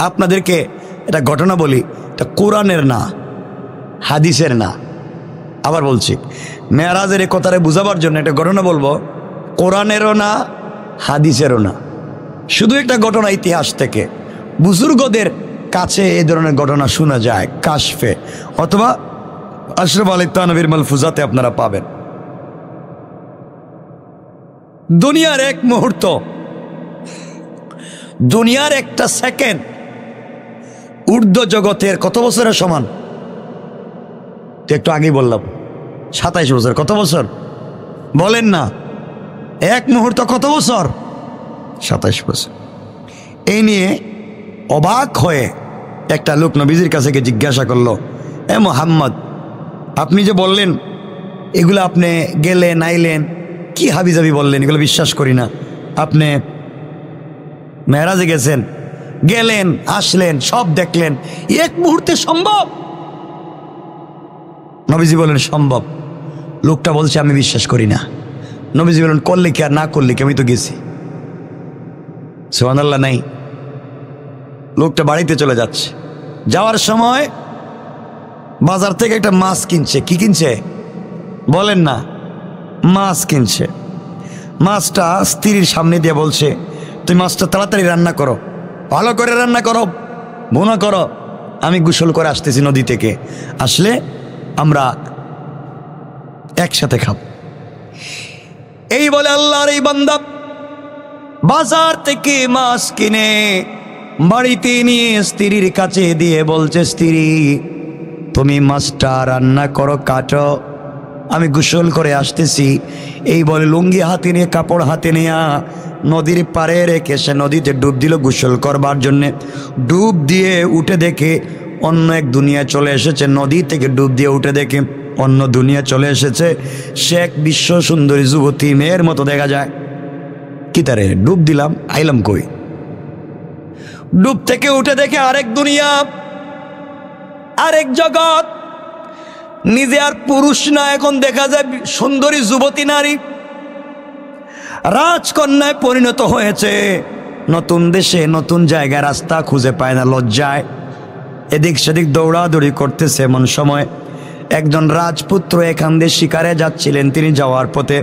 আপনাদেরকে এটা ঘটনা বলি, এটা কোরআনের না, হাদিসের না। আবার বলছি, মেরাজের এই কথাটা বোঝাবার জন্য একটা ঘটনা বলবো, কোরআনেরও না, হাদিসেরও না, শুধু একটা ঘটনা ইতিহাস থেকে। বুজুর্গদের কাছে এই ধরনের ঘটনা শোনা যায় কাশফে অথবা আশরাফ আলী তানভীর মালফুজাতে আপনারা পাবেন। দুনিয়ার এক মুহূর্ত, দুনিয়ার একটা সেকেন্ড ঊর্ধ্ব জগতের কত বছরের সমান? তো একটু আগেই বললাম 27 বছর। কত বছর বলেন না? এক মুহূর্ত কত বছর? 27 বছর। এই নিয়ে অবাক হয়ে একটা লোক নবীজির কাছে গিয়ে জিজ্ঞাসা করলো, এ মুহাম্মদ, আপনি যে বললেন এগুলো আপনি গেলেন আইলেন, কি হাবিজাবি বললেন, এগুলো বিশ্বাস করি না। আপনি মেরাজে গেছেন, গেলেন আসলেন, সব দেখলেন, এক মুহূর্তে সম্ভব? নবীজি বলেন সম্ভব। লোকটা বলছে আমি বিশ্বাস করি না। নবীজি বলেন করলে কি আর না করলে কি, আমি তো গেছি। সুবহানাল্লাহ নাই। লোকটা বাড়িতে চলে যাচ্ছে, যাওয়ার সময় বাজার থেকে একটা মাছ কিনছে। কি কিনছে বলেন না? মাছ কিনছে। মাছটা স্ত্রীর সামনে দিয়ে বলছে, তুমি মাছটা তাড়াতাড়ি রান্না করো, ভালো করে রান্না করো, ভুনা করো, আমি গোসল করে আসতেছি নদী থেকে, আসলে আমরা একসাথে খাব। এই বলে আল্লাহর এই বান্দা বাজার থেকে মাছ কিনে বাড়িতে নিয়ে স্ত্রীর কাছে দিয়ে বলছে, স্ত্রী তুমি মাছটা রান্না করো, কাটো, আমি গোসল করে আসতেছি। এই বলে লুঙ্গি হাতে নিয়ে, কাপড় হাতে নিয়ে নদীর পাড়ে রেখে সে নদীতে ডুব দিল গোসল করবার জন্যে। ডুব দিয়ে উঠে দেখে অন্য এক দুনিয়া চলে এসেছে। নদী থেকে ডুব দিয়ে উঠে দেখে অন্য দুনিয়া চলে এসেছে। সে এক বিশ্ব সুন্দরী যুবতী, মেয়ের মতো দেখা যায়। কি তারে ডুব দিলাম, আইলাম কই? ডুব থেকে উঠে দেখে আরেক দুনিয়া, আরেক জগৎ। নিজে আর পুরুষ না, এখন দেখা যায় সুন্দরী যুবতী নারী রাজকন্যায় পরিণত হয়েছে। নতুন দেশে নতুন জায়গায় রাস্তা খুঁজে পায় না, লজ্জায় এদিক সেদিক দৌড়াদৌড়ি করতেছে। এমন সময় একজন রাজপুত্র এখান দিয়ে শিকারে যাচ্ছিলেন। তিনি যাওয়ার পথে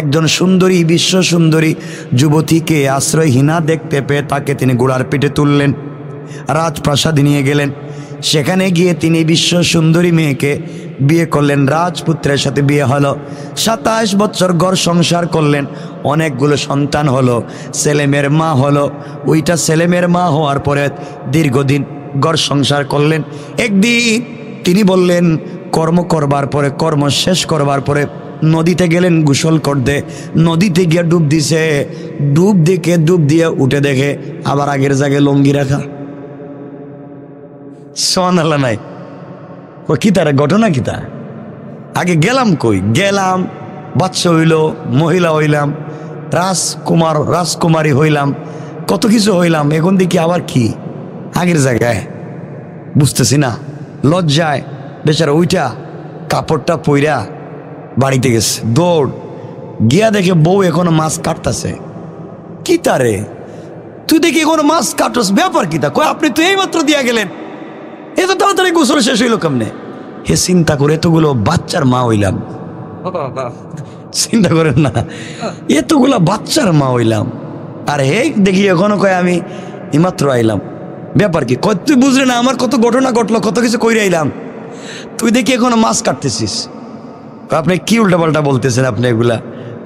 একজন সুন্দরী, বিশ্ব সুন্দরী যুবতীকে আশ্রয়হীনা দেখতে পেয়ে তাকে তিনি ঘোড়ার পিঠে তুললেন, রাজপ্রাসাদে নিয়ে গেলেন। সেখানে গিয়ে তিনি বিশ্ব সুন্দরী মেয়েকে বিয়ে করলেন। রাজপুত্রের সাথে বিয়ে হলো। 27 বছর ঘর সংসার করলেন, অনেকগুলো সন্তান হলো, ছেলেমেয়ের মা হলো। ওইটা ছেলেমেয়ের মা হওয়ার পরে দীর্ঘদিন ঘর সংসার করলেন। একদিন তিনি বললেন, কর্ম করবার পরে, কর্ম শেষ করবার পরে নদীতে গেলেন গোসল করতে। নদীতে গিয়ে ডুব দিছে। ডুব দিয়ে উঠে দেখে আবার আগের জায়গায় লুঙ্গি রাখা। সুবহানাল্লাহ নাই। ও কি তার ঘটনা? কি তা আগে গেলাম কই? গেলাম, বাচ্চা হইল, মহিলা হইলাম, রাজকুমারী হইলাম, কত কিছু হইলাম। এখন দেখি আবার কি আগের জায়গায়, বুঝতেছি না। লজ্জায় বেচারা ওইটা কাপড়টা পইরা বাড়িতে গেছে। দৌড় গিয়া দেখে বউ এখনো মাছ কাটতেছে। কি তারে তুই দেখি এখনো মাছ কাটস, ব্যাপার কি তা? কই আপনি তো এই মাত্র দিয়া গেলেন, এত তাড়াতাড়ি গোসল শেষ হইল কেমনে? হে চিন্তা করে এতগুলো বাচ্চার মা হইলাম। চিন্তা করেন না, এতগুলা বাচ্চার মা হইলাম, আর হে দেখি এখনো কয় আমি এইমাত্র আইলাম। ব্যাপার কি? কয় তুই বুঝলি না আমার কত ঘটনা ঘটলো, কত কিছু কইরে আইলাম, তুই দেখি এখনো মাছ কাটতেছিস। আপনি কি উল্টাপাল্টা বলতেছেন? আপনি এগুলা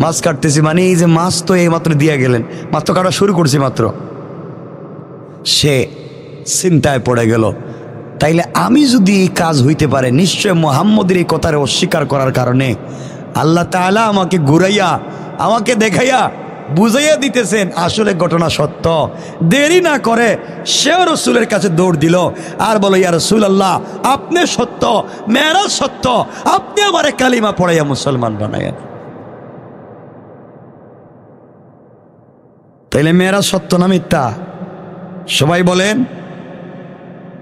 মাছ কাটতেছি মানে এই যে মাছ তো এই মাত্র দিয়া গেলেন, মাত্র কাটা শুরু করছি মাত্র। সে চিন্তায় পড়ে গেল, তাইলে আমি যদি এই কাজ হইতে পারে, নিশ্চয় মুহাম্মদের এই কথারে অস্বীকার করার কারণে আল্লাহ তাআলা আমাকে ঘুরাইয়া, আমাকে দেখাইয়া বুঝাইয়া দিতেছেন আসলে ঘটনা সত্য। দেরি না করে সেও রসুলের কাছে দৌড় দিল আর বলো, ইয়া রাসূলুল্লাহ, আপনি সত্য, মেরাজ সত্য, আপনি আমারে কালিমা পড়াইয়া মুসলমান বানাইয়া। তাইলে মেরাজ সত্য না মিথ্যা? সবাই বলেন।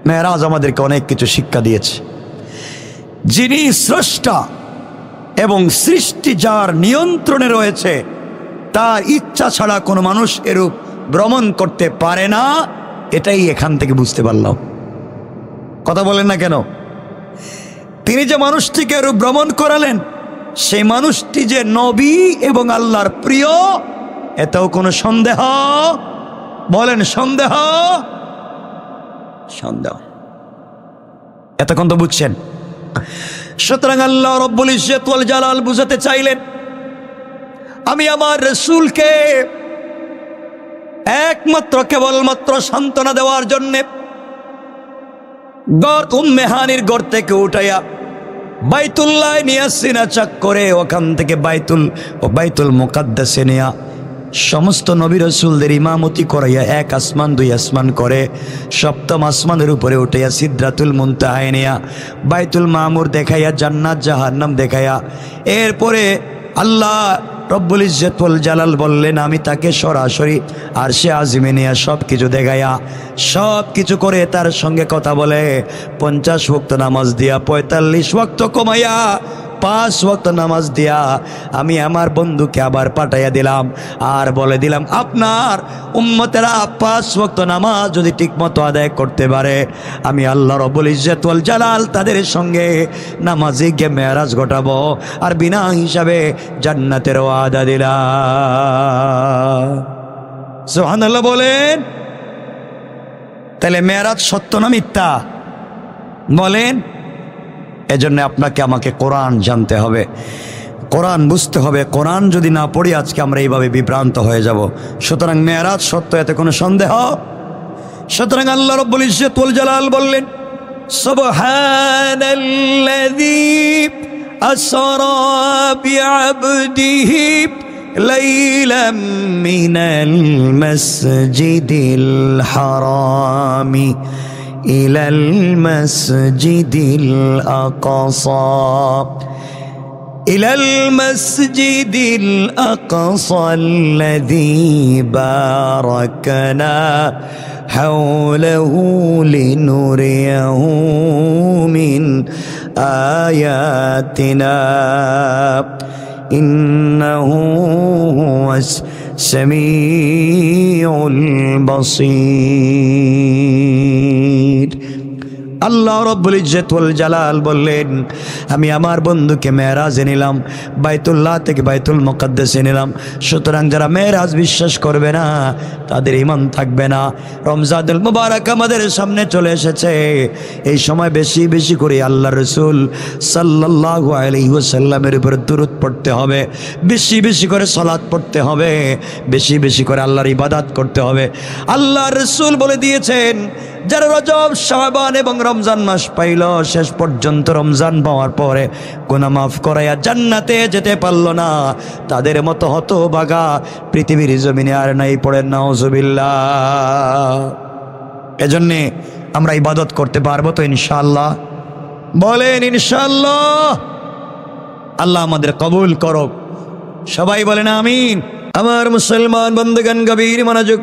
মেরাজ আমাদেরকে অনেক কিছু শিক্ষা দিয়েছে। যিনি স্রষ্টা এবং সৃষ্টি যার নিয়ন্ত্রণে রয়েছে, তার ইচ্ছা ছাড়া কোনো মানুষ এরূপ ভ্রমণ করতে পারে না এটাই এখান থেকে বুঝতে পারলাম। কথা বলেন না কেন? তিনি যে মানুষটিকে ভ্রমণ করালেন, সেই মানুষটি যে নবী এবং আল্লাহর প্রিয়, এতেও কোনো সন্দেহ? বলেন সন্দেহ? সন্দেহ? এতক্ষণ তো বুঝছেন। সুতরাং আল্লাহ রব্বুল ইজ্জত ওয়াল জালাল বুঝাতে চাইলেন, আমি আমার রাসূলকে একমাত্র কেবলমাত্র সান্ত্বনা দেওয়ার জন্যে উম্মে হানির ঘর থেকে উঠাইয়া বাইতুল্লাহ নিয়ে সিনা চাক করে ওখান থেকে বাইতুল মুকাদ্দাসে নিয়া সমস্ত নবী রাসূলদের ইমামতি করাইয়া এক আসমান দুই আসমান করে সপ্তম আসমানের উপরে উঠাইয়া সিদরাতুল মুনতাহায় নিয়া বাইতুল মামুর দেখাইয়া জান্নাত জাহান্নাম দেখাইয়া এরপরে আল্লাহ রব্বুল ইজ্জত ওয়াল জালাল বললেন, আমি তাকে সরাসরি আরশে আজিমে নিয়ে সব কিছু দেখাইয়া সব কিছু করে তার সঙ্গে কথা বলে 50 ওয়াক্ত নামাজ দিয়া 45 ওয়াক্ত কমাইয়া 5 ওয়াক্ত নামাজ দিয়া আমি আমার বন্ধুকে আবার পাঠাইয়া দিলাম আর বলে দিলাম, আপনার উম্মতেরা 5 ওয়াক্ত নামাজ যদি ঠিকমতো আদায় করতে পারে, আমি আল্লাহ রব্বুল ইজ্জত ওয়াল জালাল তাদের সঙ্গে নামাজে গিয়ে মেরাজ ঘটাবো আর বিনা হিসাবে জান্নাতের ওয়াদা দিলাম। সুবহানাল্লাহ বলেন। তাহলে মেরাজ সত্য না মিথ্যা? বলেন। এজন্য আপনাকে আমাকে কোরআন জানতে হবে, কোরআন বুঝতে হবে। কোরআন যদি না পড়ি আজকে আমরা এইভাবে বিভ্রান্ত হয়ে যাব। সুতরাং মেরাজ সত্য, এতে কোনো সন্দেহ? সুতরাং আল্লাহ রাব্বুল ইজ্জত ওয়াল জালাল বললেন, সুবহানাল্লাযী আসরা বিআবদিহি লাইলাম মিনাল মাসজিদিল হারামি إلى المسجد الأقصى الذي باركنا حوله لنريه من آياتنا إنه هو السميع البصير। আল্লাহ রাব্বুল ইজ্জত ওয়াল জালাল বললেন, আমি আমার বন্ধুকে মেরাজে নিলাম, বাইতুল্লাহ থেকে বাইতুল মুকাদ্দাসে নিলাম। সুতরাং যারা মেরাজ বিশ্বাস করবে না তাদের ঈমান থাকবে না। রমজানুল মুবারক আমাদের সামনে চলে এসেছে, এই সময় বেশি বেশি করে আল্লাহর রাসূল সাল্লাল্লাহু আলাইহি ওয়াসাল্লামের উপর দুরূদ পড়তে হবে, বেশি বেশি করে সালাত পড়তে হবে, বেশি বেশি করে আল্লাহর ইবাদত করতে হবে। আল্লাহর রাসূল বলে দিয়েছেন, যারা রজব শাবান এবং রমজান মাস পাইল, শেষ পর্যন্ত রমজান পাওয়ার পরে গুনাহ মাফ করাইয়া জান্নাতে যেতে পারল না, তাদের মতো হতভাগা পৃথিবীর জমিনে আর নাই। পড়েন নাউজুবিল্লাহ। এজন্যে আমরা ইবাদত করতে পারবো তো ইনশাআল্লাহ? বলেন ইনশাআল্লাহ। আল্লাহ আমাদের কবুল করুক, সবাই বলেন আমিন। আমার মুসলমান বন্ধুগণ, গভীর মনোযোগ।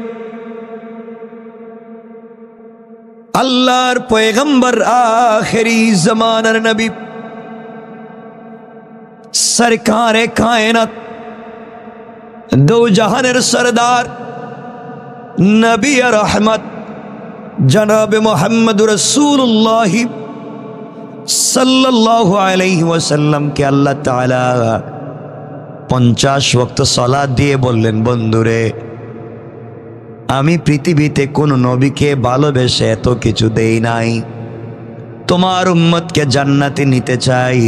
আল্লাহর পয়গম্বর, আখেরি জামানার নবী, সরকারে কায়নাত, দো জাহানের সরদার, নবী রহমত জনাব মুহাম্মদ রাসূলুল্লাহ সাল্লাল্লাহু আলাইহি ওয়াসাল্লাম কে আল্লাহ তাআলা 50 ওয়াক্ত সালাত দিয়ে বললেন, বন্ধুরে, আমি পৃথিবীতে কোন নবীকে ভালোবেসে এত কিছু দেই নাই, তোমার উম্মতকে জান্নাতে নিতে চাই,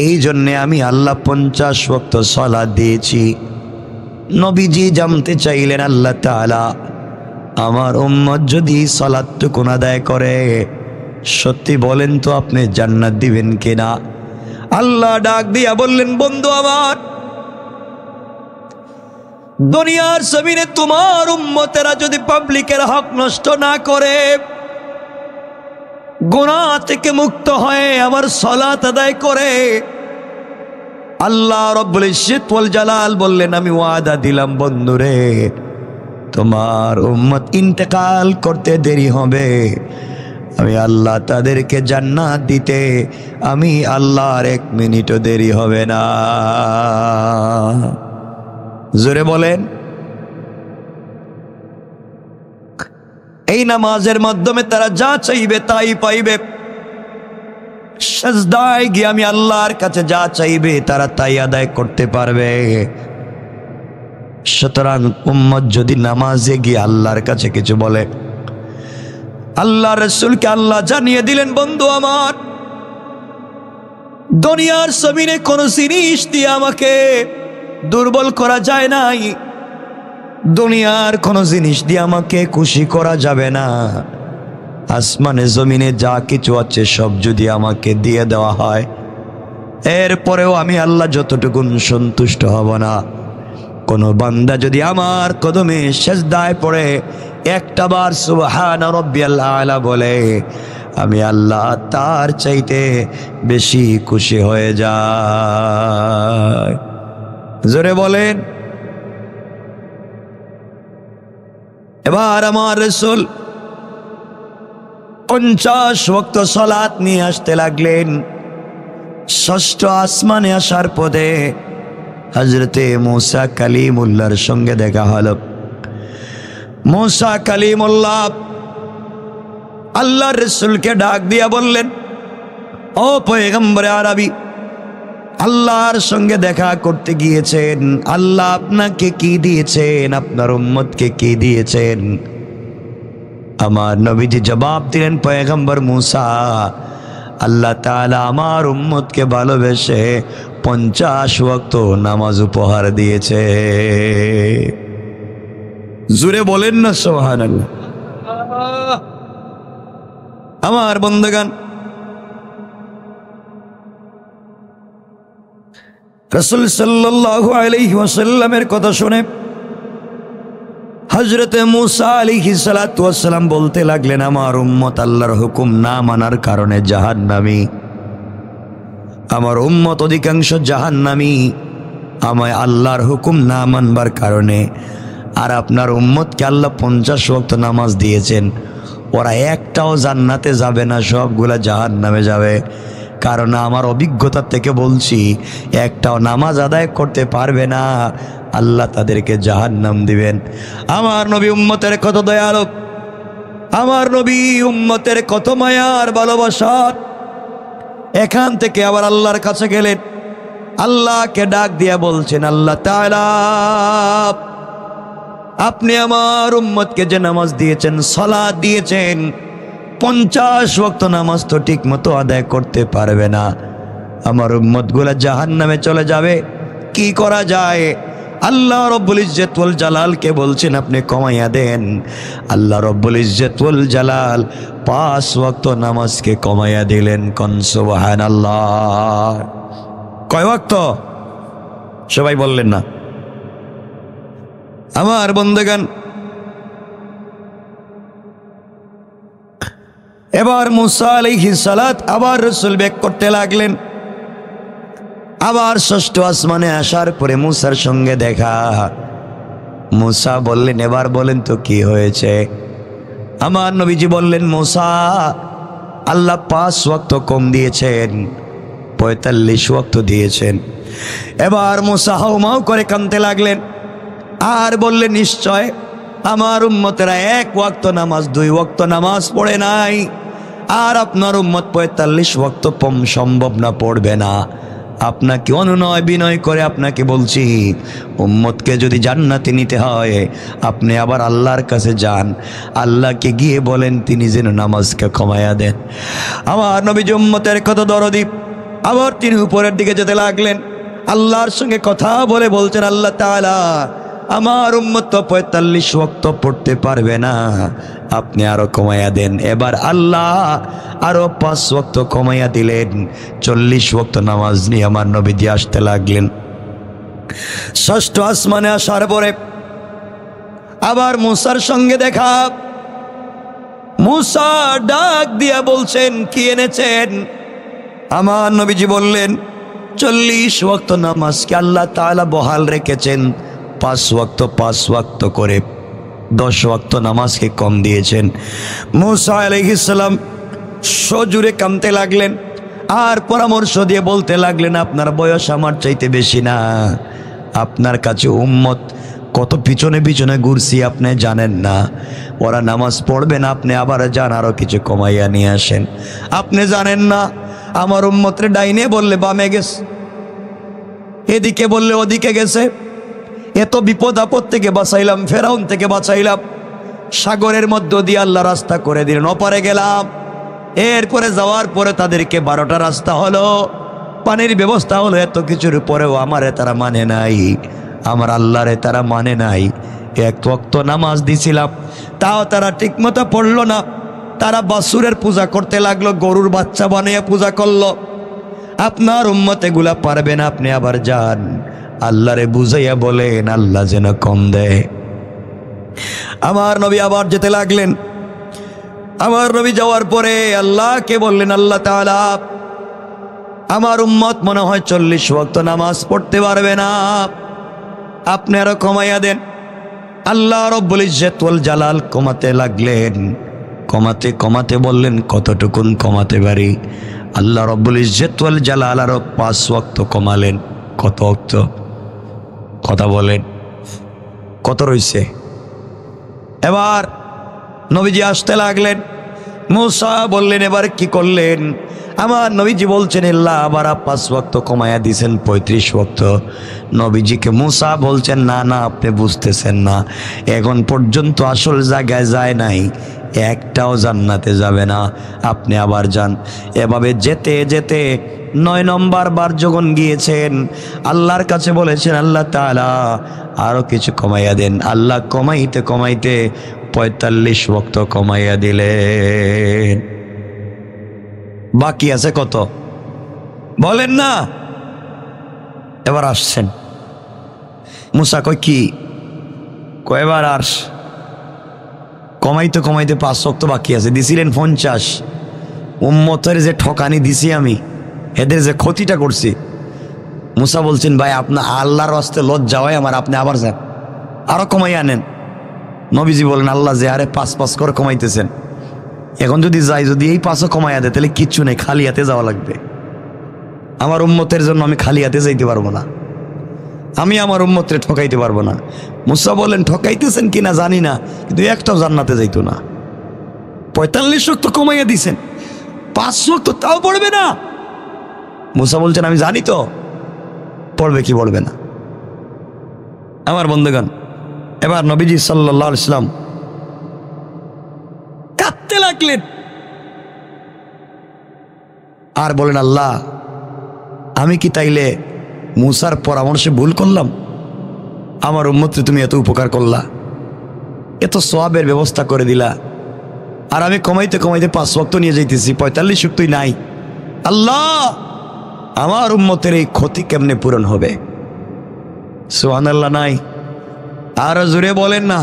এই জন্যে আমি আল্লাহ 50 ওয়াক্ত সালাত দিয়েছি। নবীজি জানতে চাইলেন, আল্লাহ তাআলা আমার উম্মত যদি সালাতটুকু আদায় করে, সত্যি বলেন তো আপনি জান্নাত দিবেন কিনা? আল্লাহ ডাক দিয়া বললেন, বন্ধু আমার, দুনিয়ার জমিনে তোমার উম্মতেরা যদি পাবলিকের হক নষ্ট না করে, গুনাহ থেকে মুক্ত হয়ে আমার সালাত আদায় করে, আল্লাহ রাব্বুল ইজ্জত ওয়াল জালাল বললেন, আমি ওয়াদা দিলাম বন্ধুরে, তোমার উম্মত ইন্তেকাল করতে দেরি হবে, আমি আল্লাহ তাদেরকে জান্নাত দিতে আমি আল্লাহর 1 মিনিটও দেরি হবে না। জোরে বলেন। এই নামাজের মাধ্যমে তারা যা চাইবে তাই পাইবে। সিজদায় গিয়ে আমি আল্লাহর কাছে যা চাইবে তারা তাই আদায় করতে পারবে। সুতরাং উম্মত যদি নামাজে গিয়ে আল্লাহর কাছে কিছু বলে, আল্লাহ রাসূলকে আল্লাহ জানিয়ে দিলেন, বন্ধু আমার, দুনিয়ার জমিনে কোন জিনিস দিয়ে আমাকে দুর্বল করা যায় নাই, দুনিয়ার কোন জিনিস দিয়ে আমাকে খুশি করা যাবে না। আসমানে জমিনে যা কিছু আছে সব যদি আমাকে দিয়ে দেওয়া হয়, এরপরেও আমি আল্লাহ যতটুকু সন্তুষ্ট হব না। কোন বান্দা যদি আমার কদমে সিজদায় পড়ে একটা বার সুবহান রাব্বিয়াল আলা বলে, আমি আল্লাহ তার চাইতে বেশি খুশি হয়ে যায়। জোরে বলেন। এবার আমার রাসূল 50 ওয়াক্ত সালাত নিয়ে আসতে লাগলেন। ষষ্ঠ আসমানে আসার পথে হযরতে মুসা কালিমুল্লাহর সঙ্গে দেখা হলো। মুসা কালিমুল্লাহ আল্লাহর রাসূলকে ডাক দিয়া বললেন, ও পয়গম্বরে আরবি, আল্লাহর সঙ্গে দেখা করতে গিয়েছেন, আল্লাহ আপনাকে কি দিয়েছেন, আপনার উম্মতকে কি দিয়েছেন? আমার নবীজি জবাব দিলেন, পয়গম্বর মুসা, আল্লাহ তাআলা আমার উম্মতকে ভালোবেসে 50 ওয়াক্ত নামাজ উপহার দিয়েছে। জোরে বলেন না সুবহানাল্লাহ। আমার বন্ধুগণ, রাসূল সাল্লাল্লাহু আলাইহি ওয়াসাল্লামের কথা শুনে হযরতে মুসা আলাইহিস সালাতু ওয়াস সালাম বলতে লাগলেন, আমার উম্মত আল্লাহর হুকুম না মানার কারণে জাহান্নামী, আমার উম্মত অধিকাংশ জাহান্নামী আমায় আল্লাহর হুকুম না মানবার কারণে। আর আপনার উম্মতকে আল্লাহ 50 ওয়াক্ত নামাজ দিয়েছেন, ওরা একটাও জান্নাতে যাবে না, সবগুলা জাহান্নামে যাবে। কারণ আমার অভিজ্ঞতা থেকে বলছি, একটাও নামাজ আদায় করতে পারবে না, আল্লাহ তাদেরকে জাহান্নাম দিবেন। আমার নবী উম্মতের কত দয়ালু, আমার নবী উম্মতের কত মায়ার ভালোবাসা। এখান থেকে আবার আল্লাহর কাছে গেলেন, আল্লাহকে ডাক দিয়া বলছেন, আল্লাহ তাআলা, আপনি আমার উম্মতকে যে নামাজ দিয়েছেন, সালাত দিয়েছেন, 50 ওয়াক্ত নামাজ তো ঠিক মতো আদায় করতে পারবে না, আমার উম্মতগুলা জাহান্নামে চলে যাবে, কি করা যায়? আল্লাহ রব্বুল ইজ্জত ওয়াল জালালকে বলছেন, আপনি কমাইয়া দেন। আল্লাহ রব্বুল ইজ্জত ওয়াল জালাল 5 ওয়াক্ত নামাজকে কমাইয়া দিলেন। কোন সুবহানাল্লাহ। কয় ওয়াক্ত? সবাই বললেন না। আমার বন্ধুগণ, এবার মুসা আলাইহিস সালাত আবার রাসূল বেক করতে লাগলেন। আবার ষষ্ঠ আসমানে আসার পরে মুসার সঙ্গে দেখা। মুসা বললেন, এবার বলেন তো কি হয়েছে? আমার নবীজি বললেন, মুসা, আল্লাহ 5 ওয়াক্ত কম দিয়েছেন, 45 ওয়াক্ত দিয়েছেন। এবার মুসা হাউমাউ করে কাঁদতে লাগলেন আর বললেন, নিশ্চয় আমার উম্মতেরা 1 ওয়াক্ত নামাজ 2 ওয়াক্ত নামাজ পড়ে নাই, আর আপনার উম্মত 45 ওয়াক্ত সম্ভব না, পড়বে না। আপনাকে অনুনয় বিনয় করে আপনাকে বলছি, উম্মতকে যদি জান্নাতে নিতে হয়, আপনি আবার আল্লাহর কাছে যান, আল্লাহকে গিয়ে বলেন তিনি যেন নামাজকে কমায়া দেন। আমার নবী উম্মতের কত দরদি। আবার তিনি উপরের দিকে যেতে লাগলেন, আল্লাহর সঙ্গে কথা বলে বলছেন, আল্লাহ তাআলা, আমার উম্মত তো 45 ওয়াক্ত পড়তে পারবে না, আপনি আরো কমাইয়া দেন। এবার আল্লাহ আরো 5 ওয়াক্ত কমাইয়া দিলেন। 40 ওয়াক্ত নামাজ নিয়ে আমার নবীজি আসতে লাগলেন। ষষ্ঠ আসমানে আসার পরে আবার মুসার সঙ্গে দেখা। মুসা ডাক দিয়া বলছেন, কি এনেছেন? আমার নবীজি বললেন, 40 ওয়াক্ত নামাজকে আল্লাহ তাআলা বহাল রেখেছেন, 5 ওয়াক্ত করে 10 ওয়াক্ত নামাজকে কম দিয়েছেন। মুসা আলাইহিস সালাম সজোরে কাঁদতে লাগলেন আর পরামর্শ দিয়ে বলতে লাগলেন, আপনার বয়স আমার চাইতে বেশি না, আপনার কাছে উম্মত কত পিছনে পিছনে ঘুরছি আপনি জানেন না। ওরা নামাজ পড়বেন, আপনি আবার যান আরো কিছু কমাইয়া নিয়ে আসেন। আপনি জানেন না আমার উম্মতের ডাইনে বললে বামে গেছে, এদিকে বললে ওদিকে গেছে। এত বিপদ আপদ থেকে বাঁচাইলাম, ফেরাউন থেকে বাঁচাইলাম, সাগরের মধ্য দিয়ে আল্লাহ রাস্তা করে দিলেন, ওপারে গেলাম। এরপরে যাওয়ার পরে তাদেরকে 12টা রাস্তা হলো, পানির ব্যবস্থা হলো, এত কিছুর পরেও আমারে তারা মানে নাই, আমার আল্লাহরে তারা মানে নাই। এক ওয়াক্ত নামাজ দিছিলাম, তাও তারা ঠিকমতো পড়লো না। তারা বাছুরের পূজা করতে লাগলো, গরুর বাচ্চা বানিয়ে পূজা করলো। আপনার উম্মত এগুলা পারবে না, আপনি আবার যান আল্লাহরে বুঝাইয়া বলেন, আল্লাহ যেন কম দেয়। আমার নবী আবার যেতে লাগলেন। আমার নবী যাওয়ার পরে আল্লাহকে বললেন, আল্লাহ তাআলা আমার উম্মত মনে হয় 40 ওয়াক্ত নামাজ পড়তে পারবে না, আপনি আরো কমাইয়া দেন। আল্লাহ রব্বুল ইজ্জত ওয়াল জালাল কমাতে লাগলেন, কমাতে কমাতে বললেন, কতটুকুন কমাতে পারি? আল্লাহ রব্বুল ইজ্জত ওয়াল জালাল আরো 5 ওয়াক্ত কমালেন। কত ওয়াক্ত? কথা বলেন, কত রইছে? এবার নবীজি আসতে লাগলেন। মূসা বললেন, এবার কি করলেন? আমার নবীজি বলছেন, আল্লাহ আবার 5 ওয়াক্ত কমায়া দিয়েছেন, 35 ওয়াক্ত। নবীজিকে মূসা বলছেন, না না, আপনি বুঝতেছেন না, এখন পর্যন্ত আসল জায়গায় যায় নাই, একটাও জান্নাতে যাবে না, আপনি আবার যান। এভাবে যেতে যেতে 9 নম্বর বার যখন গিয়েছেন, আল্লাহর কাছে বলেছেন, আল্লাহ তাআলা আরো কিছু কমাইয়া দেন। আল্লাহ কমাইতে কমাইতে 45 ওয়াক্ত কমাইয়া দিলেন। বাকি আছে কত বলেন না? এবার আসছেন। মূসা কয় কি? কয়বার আস? কমাইতে কমাইতে 5 ওয়াক্ত বাকি আছে। দিছিলেন 50। উম্মতের যে ঠকানি দিছি আমি, এদের যে ক্ষতিটা করছি। মূসা বলছেন, ভাই আপনার আল্লাহর রাস্তায় লজ্জা হয় আমার, আপনি আবার যান, আরো কমাই আনেন। নবীজি বলেন, আল্লাহ যে আরে 5 করে কমাইতেছেন, এখন যদি যাই, যদি এই 5ও কমাইয়া দেয়, তাহলে কিচ্ছু নেই, খালি হাতে যাওয়া লাগবে। আমার উম্মতের জন্য আমি খালি হাতে যাইতে পারবো না, আমি আমার উম্মতরে ঠকাইতে পারবো না। মূসা বলেন, ঠকাইতেছেন কিনা জানি না, কিন্তু একটাও জান্নাতে যাইতো না। 45 ওয়াক্ত কমাইয়া দিছেন, 5 ওয়াক্ত তাও পড়বে না। মূসা বলছেন, আমি জানি তো, পড়বে কি পড়বে না। আমার বন্ধুগণ, এবার নবীজি সাল্লাল্লাহু আলাইহি ওয়াসাল্লাম কাঁদতে লাগলেন আর বলেন, আল্লাহ আমি কি তাইলে মূসার পরামর্শে ভুল করলাম? আমার উম্মতকে তুমি এত উপকার করলা, এত সওয়াবের ব্যবস্থা করে দিলা, আর আমি কমাইতে কমাইতে 5 ওয়াক্ত নিয়ে যাইতেছি, 45 ওয়াক্তই নাই। আল্লাহ আমার উম্মতের এই ক্ষতি কেমনে পূরণ হবে? সুবহানাল্লাহ নাই? আরো জোরে বলেন না,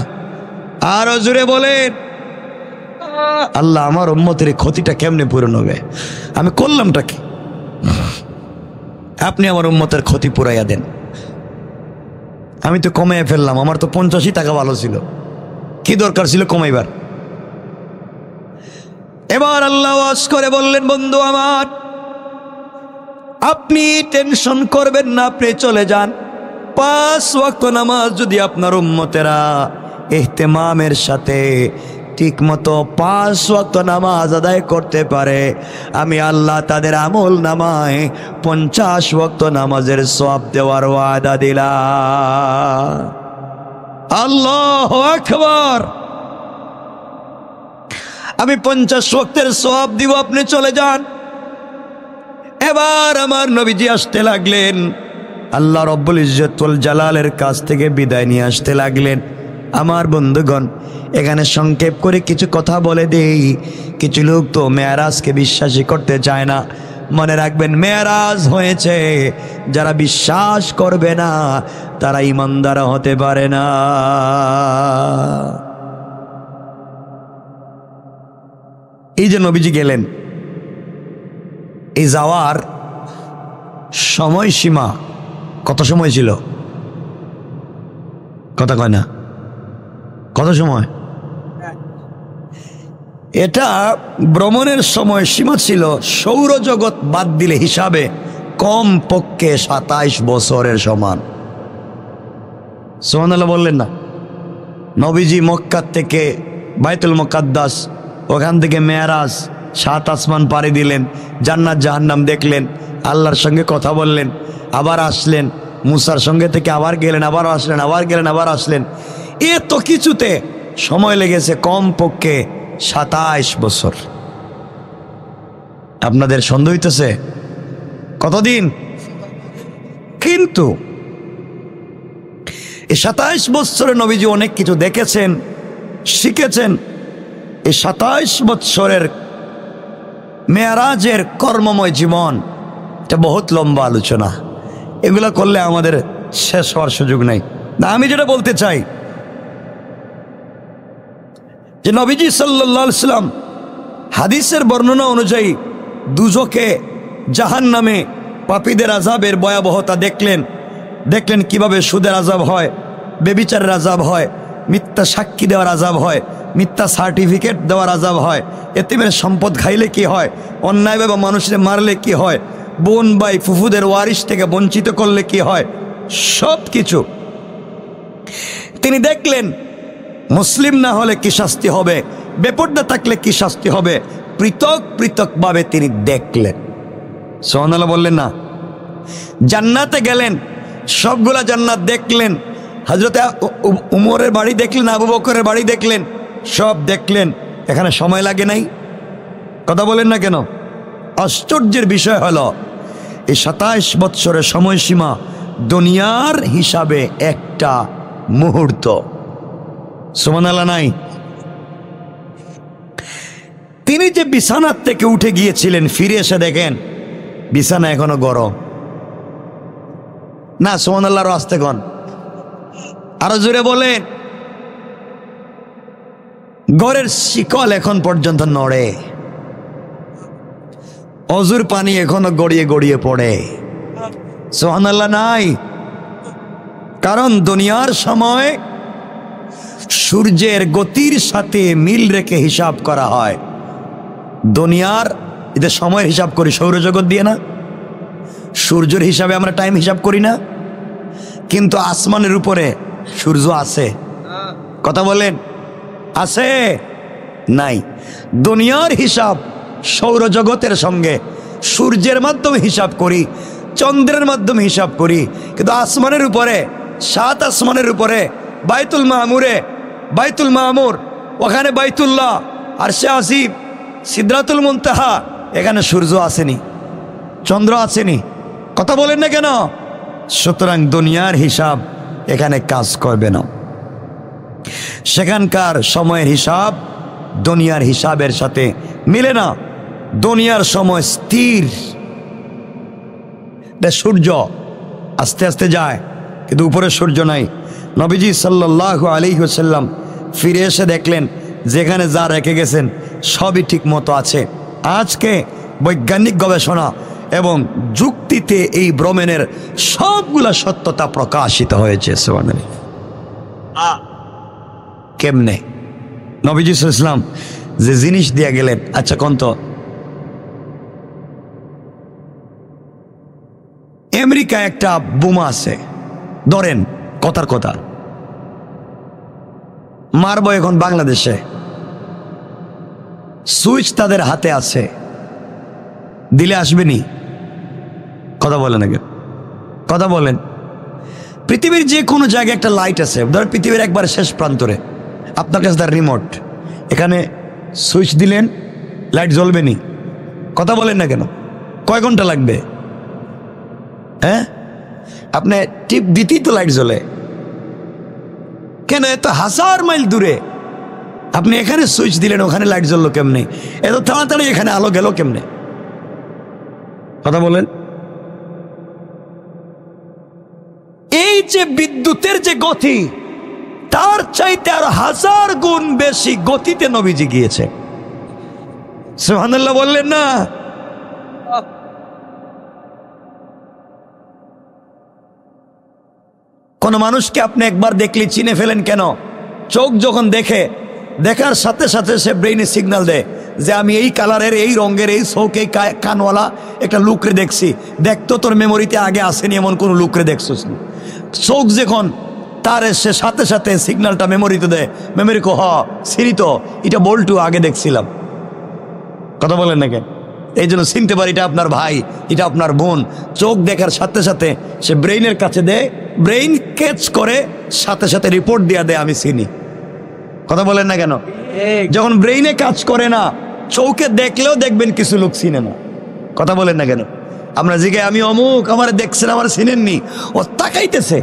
আরো জোরে বলেন। আল্লাহ আমার উম্মতের এই ক্ষতিটা কেমনে পূরণ হবে? আমি করলামটা কি? আপনি আমার উম্মতের ক্ষতি পুরাইয়া দেন। আমি তো কমাইয়া ফেললাম, আমার তো 85 টাকা ভালো ছিল, কি দরকার ছিল কমাইবার? এবার আল্লাহ ওয়াজ করে বললেন, বন্ধু আমার, আপনি টেনশন করবেন না, আপনি চলে যান। 5 ওয়াক্ত নামাজ যদি আপনার উম্মতেরা ইহতিমামের সাথে ঠিক মতো 5 ওয়াক্ত নামাজ আদায় করতে পারে, আমি আল্লাহ তাদের আমল নামায় 50 ওয়াক্ত নামাজের সওয়াব দেওয়ার ওয়াদা দিলাম। আল্লাহু আকবার। আমি 50 ওয়াক্তের সওয়াব দিব, আপনি চলে যান। এবার আমার নবীজি আসতে লাগলেন, আল্লাহ রব্বুল ইজ্জত ওয়াল জালালের কাছ থেকে বিদায় নিয়ে আসতে লাগলেন। আমার বন্ধুগণ, এখানে সংক্ষেপ করে কিছু কথা বলে দেই। কিছু লোক তো মেরাজকে বিশ্বাসই করতে চায় না। মনে রাখবেন, মেরাজ হয়েছে, যারা বিশ্বাস করবে না তারা ঈমানদার হতে পারে না। এই যে নবীজি গেলেন, এই যাওয়ার সময়সীমা কত সময় ছিল? কথা কয় না, কত সময়? এটা ভ্রমণের সময় সীমা ছিল সৌরজগৎ বাদ দিলে হিসাবে কম পক্ষে 27 বছরের সমান। সুবহানাল্লাহ বললেন না? নবীজি মক্কা থেকে বাইতুল মুকাদ্দাস, ওখান থেকে মেরাজ, 7 আসমান পাড়ি দিলেন, জান্নাত জাহান্নাম দেখলেন, আল্লাহর সঙ্গে কথা বললেন, আবার আসলেন, মুসার সঙ্গে থেকে আবার গেলেন, আবার আসলেন, আবার গেলেন, আবার আসলেন। এত কিছুতে সময় লেগেছে কমপক্ষে 27 বছর। আপনাদের সন্দেহ হইতেছে কতদিন? কিন্তু এই 27 বছরে নবীজি অনেক কিছু দেখেছেন, শিখেছেন। এই 27 বছরের মেরাজের কর্মময় জীবন, এটা বহুত লম্বা আলোচনা, এগুলো করলে আমাদের শেষ হওয়ার সুযোগ নাই। না, আমি যেটা বলতে চাই যে নবীজি সাল্লাল্লাহু আলাইহি সাল্লাম হাদিসের বর্ণনা অনুযায়ী দুজকে জাহান্নামে পাপীদের আযাবের ভয়াবহতা দেখলেন। দেখলেন কিভাবে সুদের আযাব হয়, বেবিচারের আযাব হয়, মিথ্যা সাক্ষী দেওয়ার আযাব হয়, মিথ্যা সার্টিফিকেট দেওয়ার আযাব হয়, এতিমের সম্পদ খাইলে কি হয়, অন্যায়ভাবে মানুষের মারলে কি হয়, বোন ভাই ফুফুদের ওয়ারিশ থেকে বঞ্চিত করলে কি হয়, সব কিছু তিনি দেখলেন। মুসলিম না হলে কি শাস্তি হবে, বেপরদা থাকলে কি শাস্তি হবে, পৃথক পৃথকভাবে তিনি দেখলেন। সুবহানাল্লাহ বললেন না? জান্নাতে গেলেন, সবগুলা জান্নাত দেখলেন। হযরত উমরের বাড়ি দেখলেন, আবু বকরের বাড়ি দেখলেন, সব দেখলেন। এখানে সময় লাগে নাই? কথা বলেন না কেন? আশ্চর্যের বিষয় হলো এই 27 বৎসরের সময়সীমা দুনিয়ার হিসাবে একটা মুহূর্ত। সুবহানাল্লাহ নাই? তিনি যে বিছানার থেকে উঠে গিয়েছিলেন, ফিরে এসে দেখেন বিছানা এখনো গরম। না, সুবহানাল্লাহর আস্তে কোন, আরো জোরে বলেন। ঘরের শিকল এখন পর্যন্ত নড়ে, অজুর পানি এখনো গড়িয়ে গড়িয়ে পড়ে। সুবহানাল্লাহ নাই? কারণ দুনিয়ার সময় সূর্যের গতির সাথে মিল রেখে হিসাব করা হয়। দুনিয়ার এদের সময়ের হিসাব করি সৌরজগৎ দিয়ে না, সূর্যের হিসাবে আমরা টাইম হিসাব করি না। কিন্তু আসমানের উপরে সূর্য আছে, কথা বলেন, আছে নাই? দুনিয়ার হিসাব সৌরজগতের সঙ্গে সূর্যের মাধ্যমে হিসাব করি, চন্দ্রের মাধ্যমে হিসাব করি। কিন্তু আসমানের উপরে, 7 আসমানের উপরে বাইতুল মামুরে, বাইতুল মামুর, ওখানে বাইতুল্লাহ, আরশে আসিম, সিদরাতুল মুনতাহা, এখানে সূর্য আসেনি, চন্দ্র আসেনি। কথা বলেন না কেন? সুতরাং দুনিয়ার হিসাব এখানে কাজ করবে না। সেখানকার সময়ের হিসাব দুনিয়ার হিসাবের সাথে মিলে না। দুনিয়ার সময় স্থির, সূর্য আস্তে আস্তে যায়, কিন্তু উপরে সূর্য নাই। নবীজি সাল্লাল্লাহু আলাইহি ওয়াসাল্লাম ফিরে এসে দেখলেন যেখানে যা রেখে গেছেন সবই ঠিক মতো আছে। আজকে বৈজ্ঞানিক গবেষণা এবং যুক্তিতে এই ভ্রমণের সবগুলা সত্যতা প্রকাশিত হয়েছে। কেমনে? নবীজি সাল্লাল্লাহু আলাইহি ওয়াসাল্লাম যে জিনিস দিয়ে গেলেন, আচ্ছা কোন তো আমেরিকায় একটা বোমা আছে, ধরেন কথার কথা, মারবো এখন বাংলাদেশে, সুইচ তাদের হাতে আছে, দিলে আসবেনি? কথা বলেন আগে, কথা বলেন। পৃথিবীর যে কোনো জায়গায় একটা লাইট আছে, ধরেন পৃথিবীর একবার শেষ প্রান্তরে, আপনার কাছে তার রিমোট, এখানে সুইচ দিলেন, লাইট জ্বলবেনি? কথা বলেন না কেন? কয় ঘন্টা লাগবে? হ্যাঁ, আপনি টিপ দিতেই তো লাইট জ্বলে। কেন? এত 1000 মাইল দূরে আপনি এখানে সুইচ দিলেন, ওখানে লাইট জ্বললো কেমনে? এত তাড়াতাড়ি এখানে আলো গেল কেমনে? কথা বলেন। এই যে বিদ্যুতের যে গতি, তার চাইতে আর 1000 গুণ বেশি গতিতে নবীজি গিয়েছে। সুবহানাল্লাহ বললেন না? কোন মানুষকে আপনি একবার দেখলে চিনে ফেলেন কেন? চোখ যখন দেখে, দেখার সাথে সাথে সে ব্রেইনে সিগন্যাল দেয় যে আমি এই কালারের, এই রঙের, এই চোখ, এই কানওয়ালা একটা লুকরে দেখছি। দেখতো তোর মেমোরিতে আগে আসেনি এমন কোন লুকরে দেখছিস না। চোখ যখন তার সে সাথে সাথে সিগন্যালটা মেমোরিতে দেয়। মেমোরি কো সিরি তো এটা বল্টু আগে দেখছিলাম। কথা বলেন না কেন? এই জন্য চিনতে পারি এটা আপনার ভাই, এটা আপনার বোন। চোখ দেখার সাথে সাথে সে ব্রেইনের কাছে দেয়, ব্রেইন ক্যাচ করে সাথে সাথে রিপোর্ট দিয়া দেয় আমি চিনি। কথা বলেন না কেন? যখন ব্রেইনে কাজ করে না, চৌকে দেখলেও দেখবেন কিছু লোক চিনে না। কথা বলেন না কেন? আমরা জিগে আমি অমুক, আমার দেখছেন, আমার চিনেননি, ও তাকাইতেছে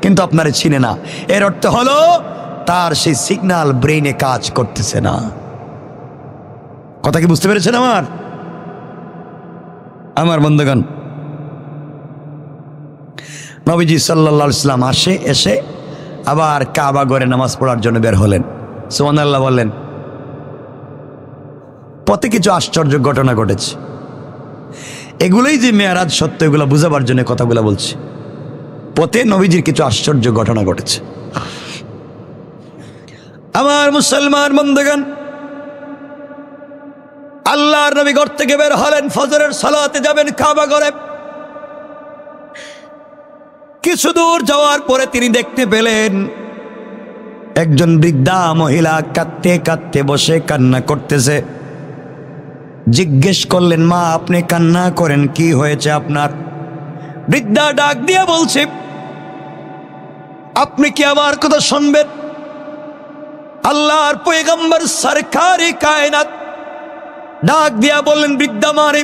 কিন্তু আপনারে চিনে না। এর অর্থ হলো তার সেই সিগন্যাল ব্রেইনে কাজ করতেছে না। কথা কি বুঝতে পেরেছেন আমার বন্ধুগণ? নবীজি সাল্লাল্লাহু আলাইহি ওয়াসাল্লাম এসে আবার কাবা ঘরে নামাজ পড়ার জন্য বের হলেন। সুবহানাল্লাহ বললেন। পথে কিছু আশ্চর্য ঘটনা ঘটেছে। এগুলোই যে মেরাজ সত্য, এগুলো বুঝাবার জন্য কথাগুলো বলছি। পথে নবীজির কিছু আশ্চর্য ঘটনা ঘটেছে। আমার মুসলমান বন্ধুগণ, আল্লাহর নবী ঘর থেকে বের হলেন, ফজরের সালাতে যাবেন কাবা ঘরে। কিছু দূর যাওয়ার পরে তিনি দেখতে পেলেন একজন বৃদ্ধা মহিলা কাঁদতে কাঁদতে বসে কান্না করতেছে। জিজ্ঞেস করলেন, মা আপনি কান্না করেন, কি হয়েছে আপনার? বৃদ্ধা ডাক দিয়ে বলছে, আপনি কি আমার কথা শুনবেন? আল্লাহর পয়গম্বর সরকারে কায়নাত ডাক দিয়া বললেন, বৃদ্ধা মারে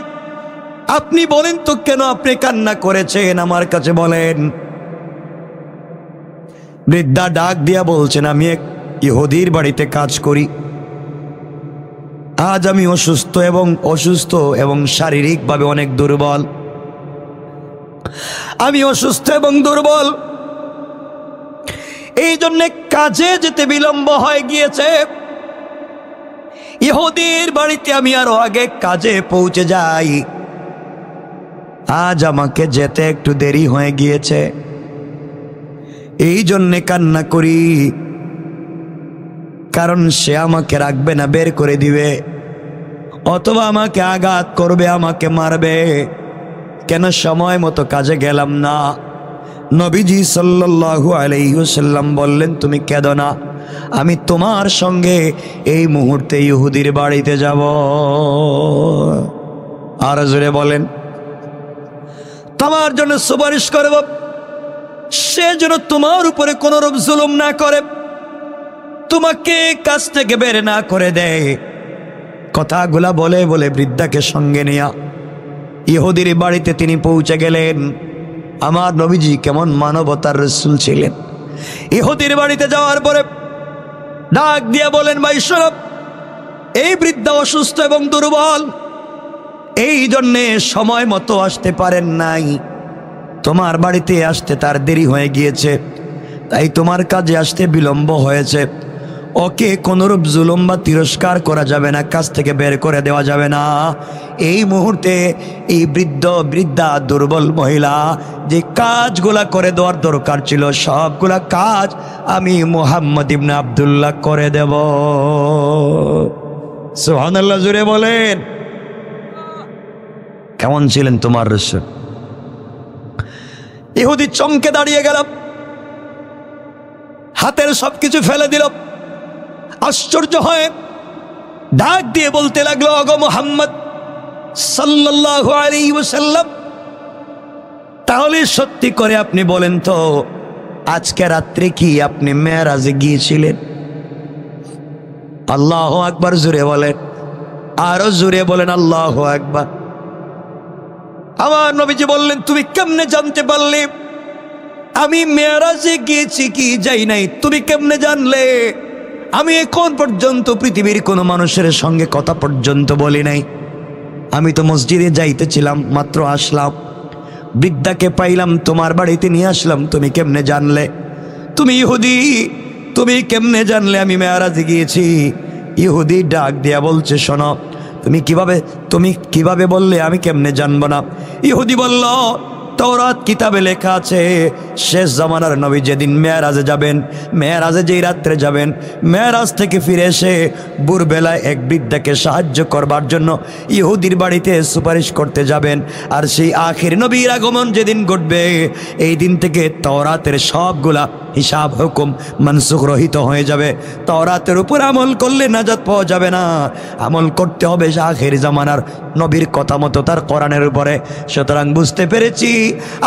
আপনি বলেন তো কেন আপনি কান্না করেছেন, আমার কাছে বলেন। বৃদ্ধা ডাক দিয়া বলছেন, আমি এক ইহুদির বাড়িতে কাজ করি। আজ আমি অসুস্থ এবং শারীরিকভাবে অনেক দুর্বল। আমি অসুস্থ এবং দুর্বল, এই জন্য কাজে যেতে বিলম্ব হয়ে গিয়েছে। ইহুদির বাড়িতে আমি আরো আগে কাজে পৌঁছে যাই, আজ আমাকে যেতে একটু দেরি হয়ে গিয়েছে, এই জন্যে কান্না করি। কারণ সে আমাকে রাখবে না, বের করে দিবে, অথবা আমাকে আঘাত করবে, আমাকে মারবে। কেন সময় মতো কাজে গেলাম না? নবীজি সাল্লাল্লাহু আলাইহি ওয়াসাল্লাম বললেন, তুমি কেঁদো না, আমি তোমার সঙ্গে এই মুহূর্তে ইহুদির বাড়িতে যাব। আর জোরে বলেন, তোমার জন্য সুপারিশ করব, সে যেন তোমার উপরে কোন রূপ জুলুম না করে, তোমাকে কাছ থেকে বের না করে দেয়। কথাগুলা বলে বলে বৃদ্ধাকে সঙ্গে নিয়া ইহুদির বাড়িতে তিনি পৌঁছে গেলেন। আমার নবীজি কেমন মানবতার রাসূল ছিলেন। ইহুদির বাড়িতে যাওয়ার পরে ডাক দিয়া বলেন, ভাই শোনো, এই বৃদ্ধা অসুস্থ এবং দুর্বল, এই জন্যে সময় মতো আসতে পারেন নাই, তোমার বাড়িতে আসতে তার দেরি হয়ে গিয়েছে, তাই তোমার কাজে আসতে বিলম্ব হয়েছে। ওকে কোনরূপ জুলুম বা তিরস্কার করা যাবে না, কাজ থেকে বের করে দেওয়া যাবে না। এই মুহূর্তে এই বৃদ্ধা দুর্বল মহিলা যে কাজগুলা করে দেওয়ার দরকার ছিল, সবগুলা কাজ আমি মুহাম্মদ ইবনে আব্দুল্লাহ করে দেব। সুবহানাল্লাহ, জোরে বলেন। কেমন ছিলেন তোমার রাসূল? ইহুদি চমকে দাঁড়িয়ে গেল, হাতের সবকিছু ফেলে দিল, আশ্চর্য হয়ে ডাক দিয়ে বলতে লাগলো, ওগো মুহাম্মদ সাল্লাল্লাহু আলাইহি ওয়াসাল্লাম, তাহলে সত্যি করে আপনি বলেন তো, আজকে রাত্রে কি আপনি মেরাজে গিয়েছিলেন? আল্লাহু আকবার, জোরে বলেন, আরো জোরে বলেন, আল্লাহু আকবার। আমার নবীজি বললেন, তুমি কেমনে জানতে পারলে আমি মেরাজে গিয়েছি কি যাই নাই? তুমি কেমনে জানলে? আমি এখন পর্যন্ত পৃথিবীর কোনো মানুষের সঙ্গে কথা পর্যন্ত বলি নাই। আমি তো মসজিদে যাইতেছিলাম, মাত্র আসলাম, বৃদ্ধাকে পাইলাম, তোমার বাড়িতে নিয়ে আসলাম, তুমি কেমনে জানলে? তুমি ইহুদি, তুমি কেমনে জানলে আমি মেরাজে গিয়েছি? ইহুদি ডাক দিয়া বলছে, শোনো, তুমি কিভাবে বললে, আমি কেমনে জানবো না? ইহুদি বলল, তাওরাত কিতাবে লেখা আছে শেষ জামানার নবী যেদিন মেরাজে যাবেন, মেরাজে যেই রাত্রে যাবেন, মেরাজ থেকে ফিরে এসে ভোরবেলায় এক বৃদ্ধাকে সাহায্য করবার জন্য ইহুদির বাড়িতে সুপারিশ করতে যাবেন। আর সেই আখির নবীর আগমন যেদিন ঘটবে, এই দিন থেকে তাওরাতের সবগুলা হিসাব হুকুম মানসুখ রহিত হয়ে যাবে। তাওরাতের উপর আমল করলে নাজাত পাওয়া যাবে না, আমল করতে হবে আখির জামানার নবীর কথা মতো, তার কোরআনের উপরে। সুতরাং বুঝতে পেরেছি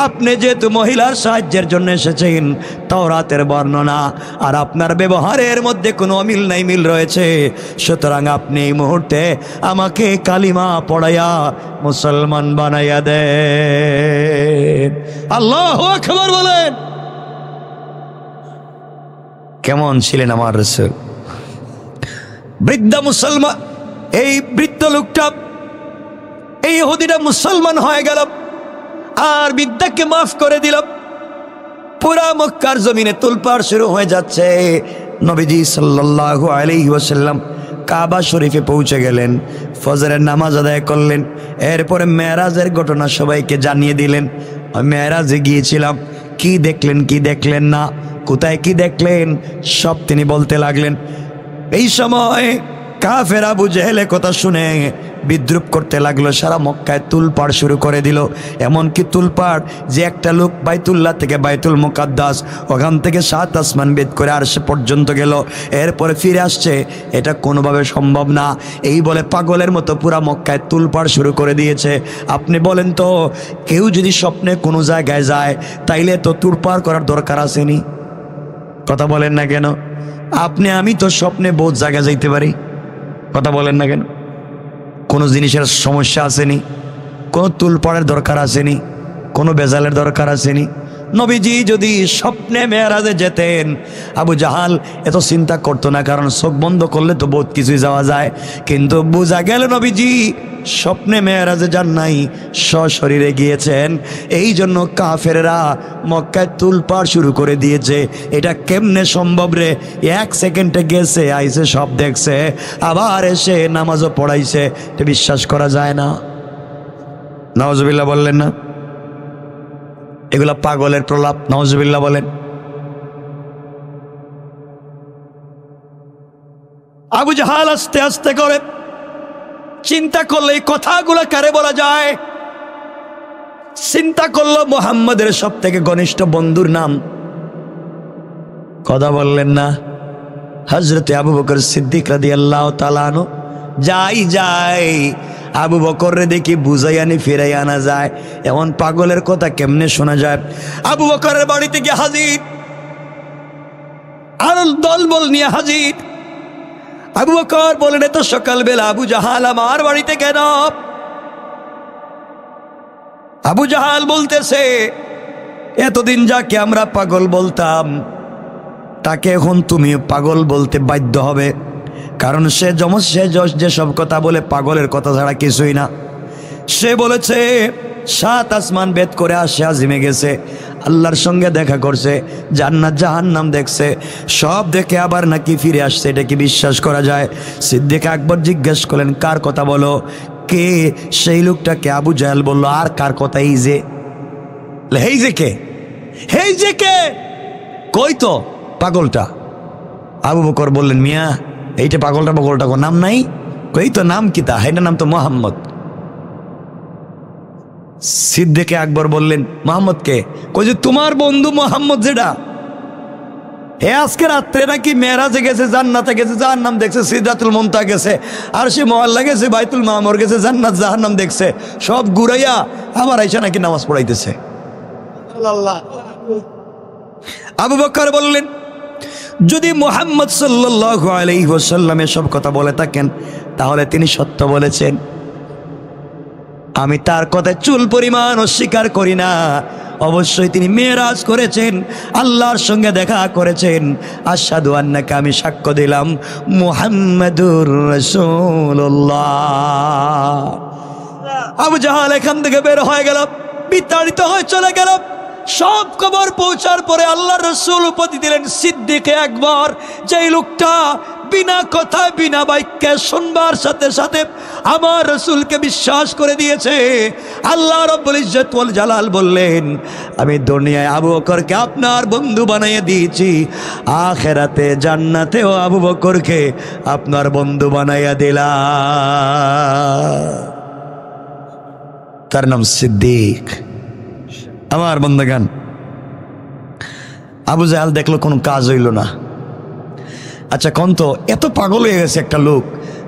আপনি যেহেতু মহিলার সাহায্যের জন্য এসেছেন, তাওরাতের বর্ণনা আর আপনার ব্যবহারের মধ্যে কোনো অমিল নাই, মিল রয়েছে। সুতরাং আপনি এই মুহূর্তে আমাকে কালিমা পড়াইয়া মুসলমান বানাইয়া দেন। আল্লাহু আকবার বলেন। কেমন ছিলেন আমার রাসূল? বৃদ্ধা মুসলমান, এই বৃদ্ধ লোকটা, এই ইহুদিটা মুসলমান হয়ে গেল আর বৃদ্ধাকে মাফ করে দিল। পুরা মক্কার জমিনে তুলপাড় শুরু হয়ে যাচ্ছে। নবীজি সাল্লাল্লাহু আলাইহি ওয়াসাল্লাম কাবা শরীফে পৌঁছে গেলেন, ফজরের নামাজ আদায় করলেন, এরপরে মেরাজের ঘটনা সবাইকে জানিয়ে দিলেন। মেরাজে গিয়েছিলাম, কি দেখলেন কি দেখলেন না, কোথায় কি দেখলেন, সব তিনি বলতে লাগলেন। এই সময় কাফের আবু জেহেলের কথা শুনে বিদ্রুপ করতে লাগলো, সারা মক্কায় তুলপাড় শুরু করে দিল। এমনকি তুলপাড় যে একটা লোক বাইতুল্লাহ থেকে বাইতুল মুকাদ্দাস, ওখান থেকে 7 আসমান বেদ করে আরশে পর্যন্ত গেল, এরপরে ফিরে আসছে, এটা কোনোভাবে সম্ভব না। এই বলে পাগলের মতো পুরা মক্কায় তুলপাড় শুরু করে দিয়েছে। আপনি বলেন তো, কেউ যদি স্বপ্নে কোনো জায়গায় যায় তাইলে তো তুলপাড় করার দরকার আসেনি? কথা বলেন না কেন? আপনি আমি তো স্বপ্নে বহুত জায়গায় যাইতে পারি, কথা বলেন না কেন? কোনো জিনিসের সমস্যা আসেনি, কোনো তুলপাড়ের দরকার আসেনি, কোনো বেজালের দরকার আসেনি। নবীজি যদি স্বপ্নে মেরাজে যেতেন, আবু জাহাল এত চিন্তা করতো না, কারণ চোখ বন্ধ করলে তো বহুত কিছুই যাওয়া যায়। কিন্তু বোঝা গেল নবীজি স্বপ্নে মেরাজে যান নাই, সশরীরে গিয়েছেন। এই জন্য কাফেররা মক্কায় তুলপাড় শুরু করে দিয়েছে। এটা কেমনে সম্ভব রে? 1 সেকেন্ডে গেছে, আইসে, সব দেখছে, আবার এসে নামাজও পড়াইছে, এটা বিশ্বাস করা যায় না। নাউজুবিল্লাহ বললেন না? এগুলা পাগলের প্রলাপ, নাউজুবিল্লাহ বলেন। আবু জাহাল আস্তে আস্তে করে চিন্তা করলে এই কথাগুলো কারে বলা যায়? চিন্তা করলো মুহাম্মদের সব থেকে ঘনিষ্ঠ বন্ধুর নাম, কথা বললেন না, হযরতে আবু বকর সিদ্দিক রাদিয়াল্লাহু তাআলা আনহু। যাই আবু বকররে দেখি বুঝাই আনি, ফিরাই আনা যায়, এমন পাগলের কথা কেমনে শোনা যায়? আবু বকরের বাড়িতে গিয়ে হাজির, আর দলবল নিয়ে হাজির। আবু বকর বলেন, এত সকালবেলা আবু জাহাল আমার বাড়িতে কেন? আবু জাহাল বলতেছে, এতদিন যাকে আমরা পাগল বলতাম তাকে এখন তুমি পাগল বলতে বাধ্য হবে, কারণ সে যেসব কথা বলে পাগলের কথা ছাড়া কিছুই না। সে বলেছে 7 আসমান বেদ করে আসে আজিমে গেছে, আল্লাহর সঙ্গে দেখা করছে, জান্নাত জাহান্নাম দেখছে, সব দেখে আবার নাকি ফিরে আসছে। এটা কি বিশ্বাস করা যায়? সিদ্দিক আকবর জিজ্ঞেস করলেন, কার কথা বলো? কে? সেই লোকটাকে আবু জাহেল বলল, আর কার কথা? এই যে কে? এই যে কে? কই তো পাগলটা? আবু বকর বললেন, মিয়া এইটা পাগলটা কোন নাম নাই? কই তো নাম কি তা? এটা নাম তো মোহাম্মদ। সিদ্দিক আকবর বললেন, মোহাম্মদ কে? কই যে তোমার বন্ধু মোহাম্মদ, যেটা হে আজকে রাত্রে নাকি মেরাজে গেছে, জান্নাতে গেছে, জাহান্নাম দেখছে, সিদরাতুল মুনতাহা গেছে, আর সে মহল্লা গেছে, বাইতুল মামুর গেছে, জান্নাত জাহান্নাম দেখছে, সব ঘুরাইয়া আবার আইসা নাকি নামাজ পড়াইতেছে। আবু বকর বললেন, যদি মুহাম্মদ সাল্লাল্লাহু আলাইহি ওয়াসাল্লাম এসব কথা বলে থাকেন তাহলে তিনি সত্য বলেছেন। আমি তার কথায় চুল পরিমাণ অস্বীকার করি না। অবশ্যই তিনি মেরাজ করেছেন, আল্লাহর সঙ্গে দেখা করেছেন। আশহাদু আন্নাকা, আমি সাক্ষ্য দিলাম, মুহাম্মাদুর রাসূলুল্লাহ। আবু জাহাল এখান থেকে বের হয়ে গেল, বিতাড়িত হয়ে চলে গেল। সব খবর পৌঁছার পরে আল্লাহর রাসূল উপদেশ দিলেন সিদ্দিক আকবর, যেই লোকটা বিনা কথা বিনা বাক্যে শুনবার সাথে সাথে আমার রাসূলকে বিশ্বাস করে দিয়েছে। আল্লাহ রাব্বুল ইজ্জত ওয়াল জালাল বললেন, আমি দুনিয়ায় আবু বকরকে আপনার বন্ধু বানিয়ে দিয়েছি, আখিরাতে জান্নাতেও আবু বকরকে আপনার বন্ধু বানাইয়া দিলাম। তার নাম সিদ্দিক। আমার বন্ধুগণ, আবু জাহেল দেখলো কোনো কাজ হইল না। আচ্ছা কোন তো, এত পাগল হয়ে গেছে একটা লোক,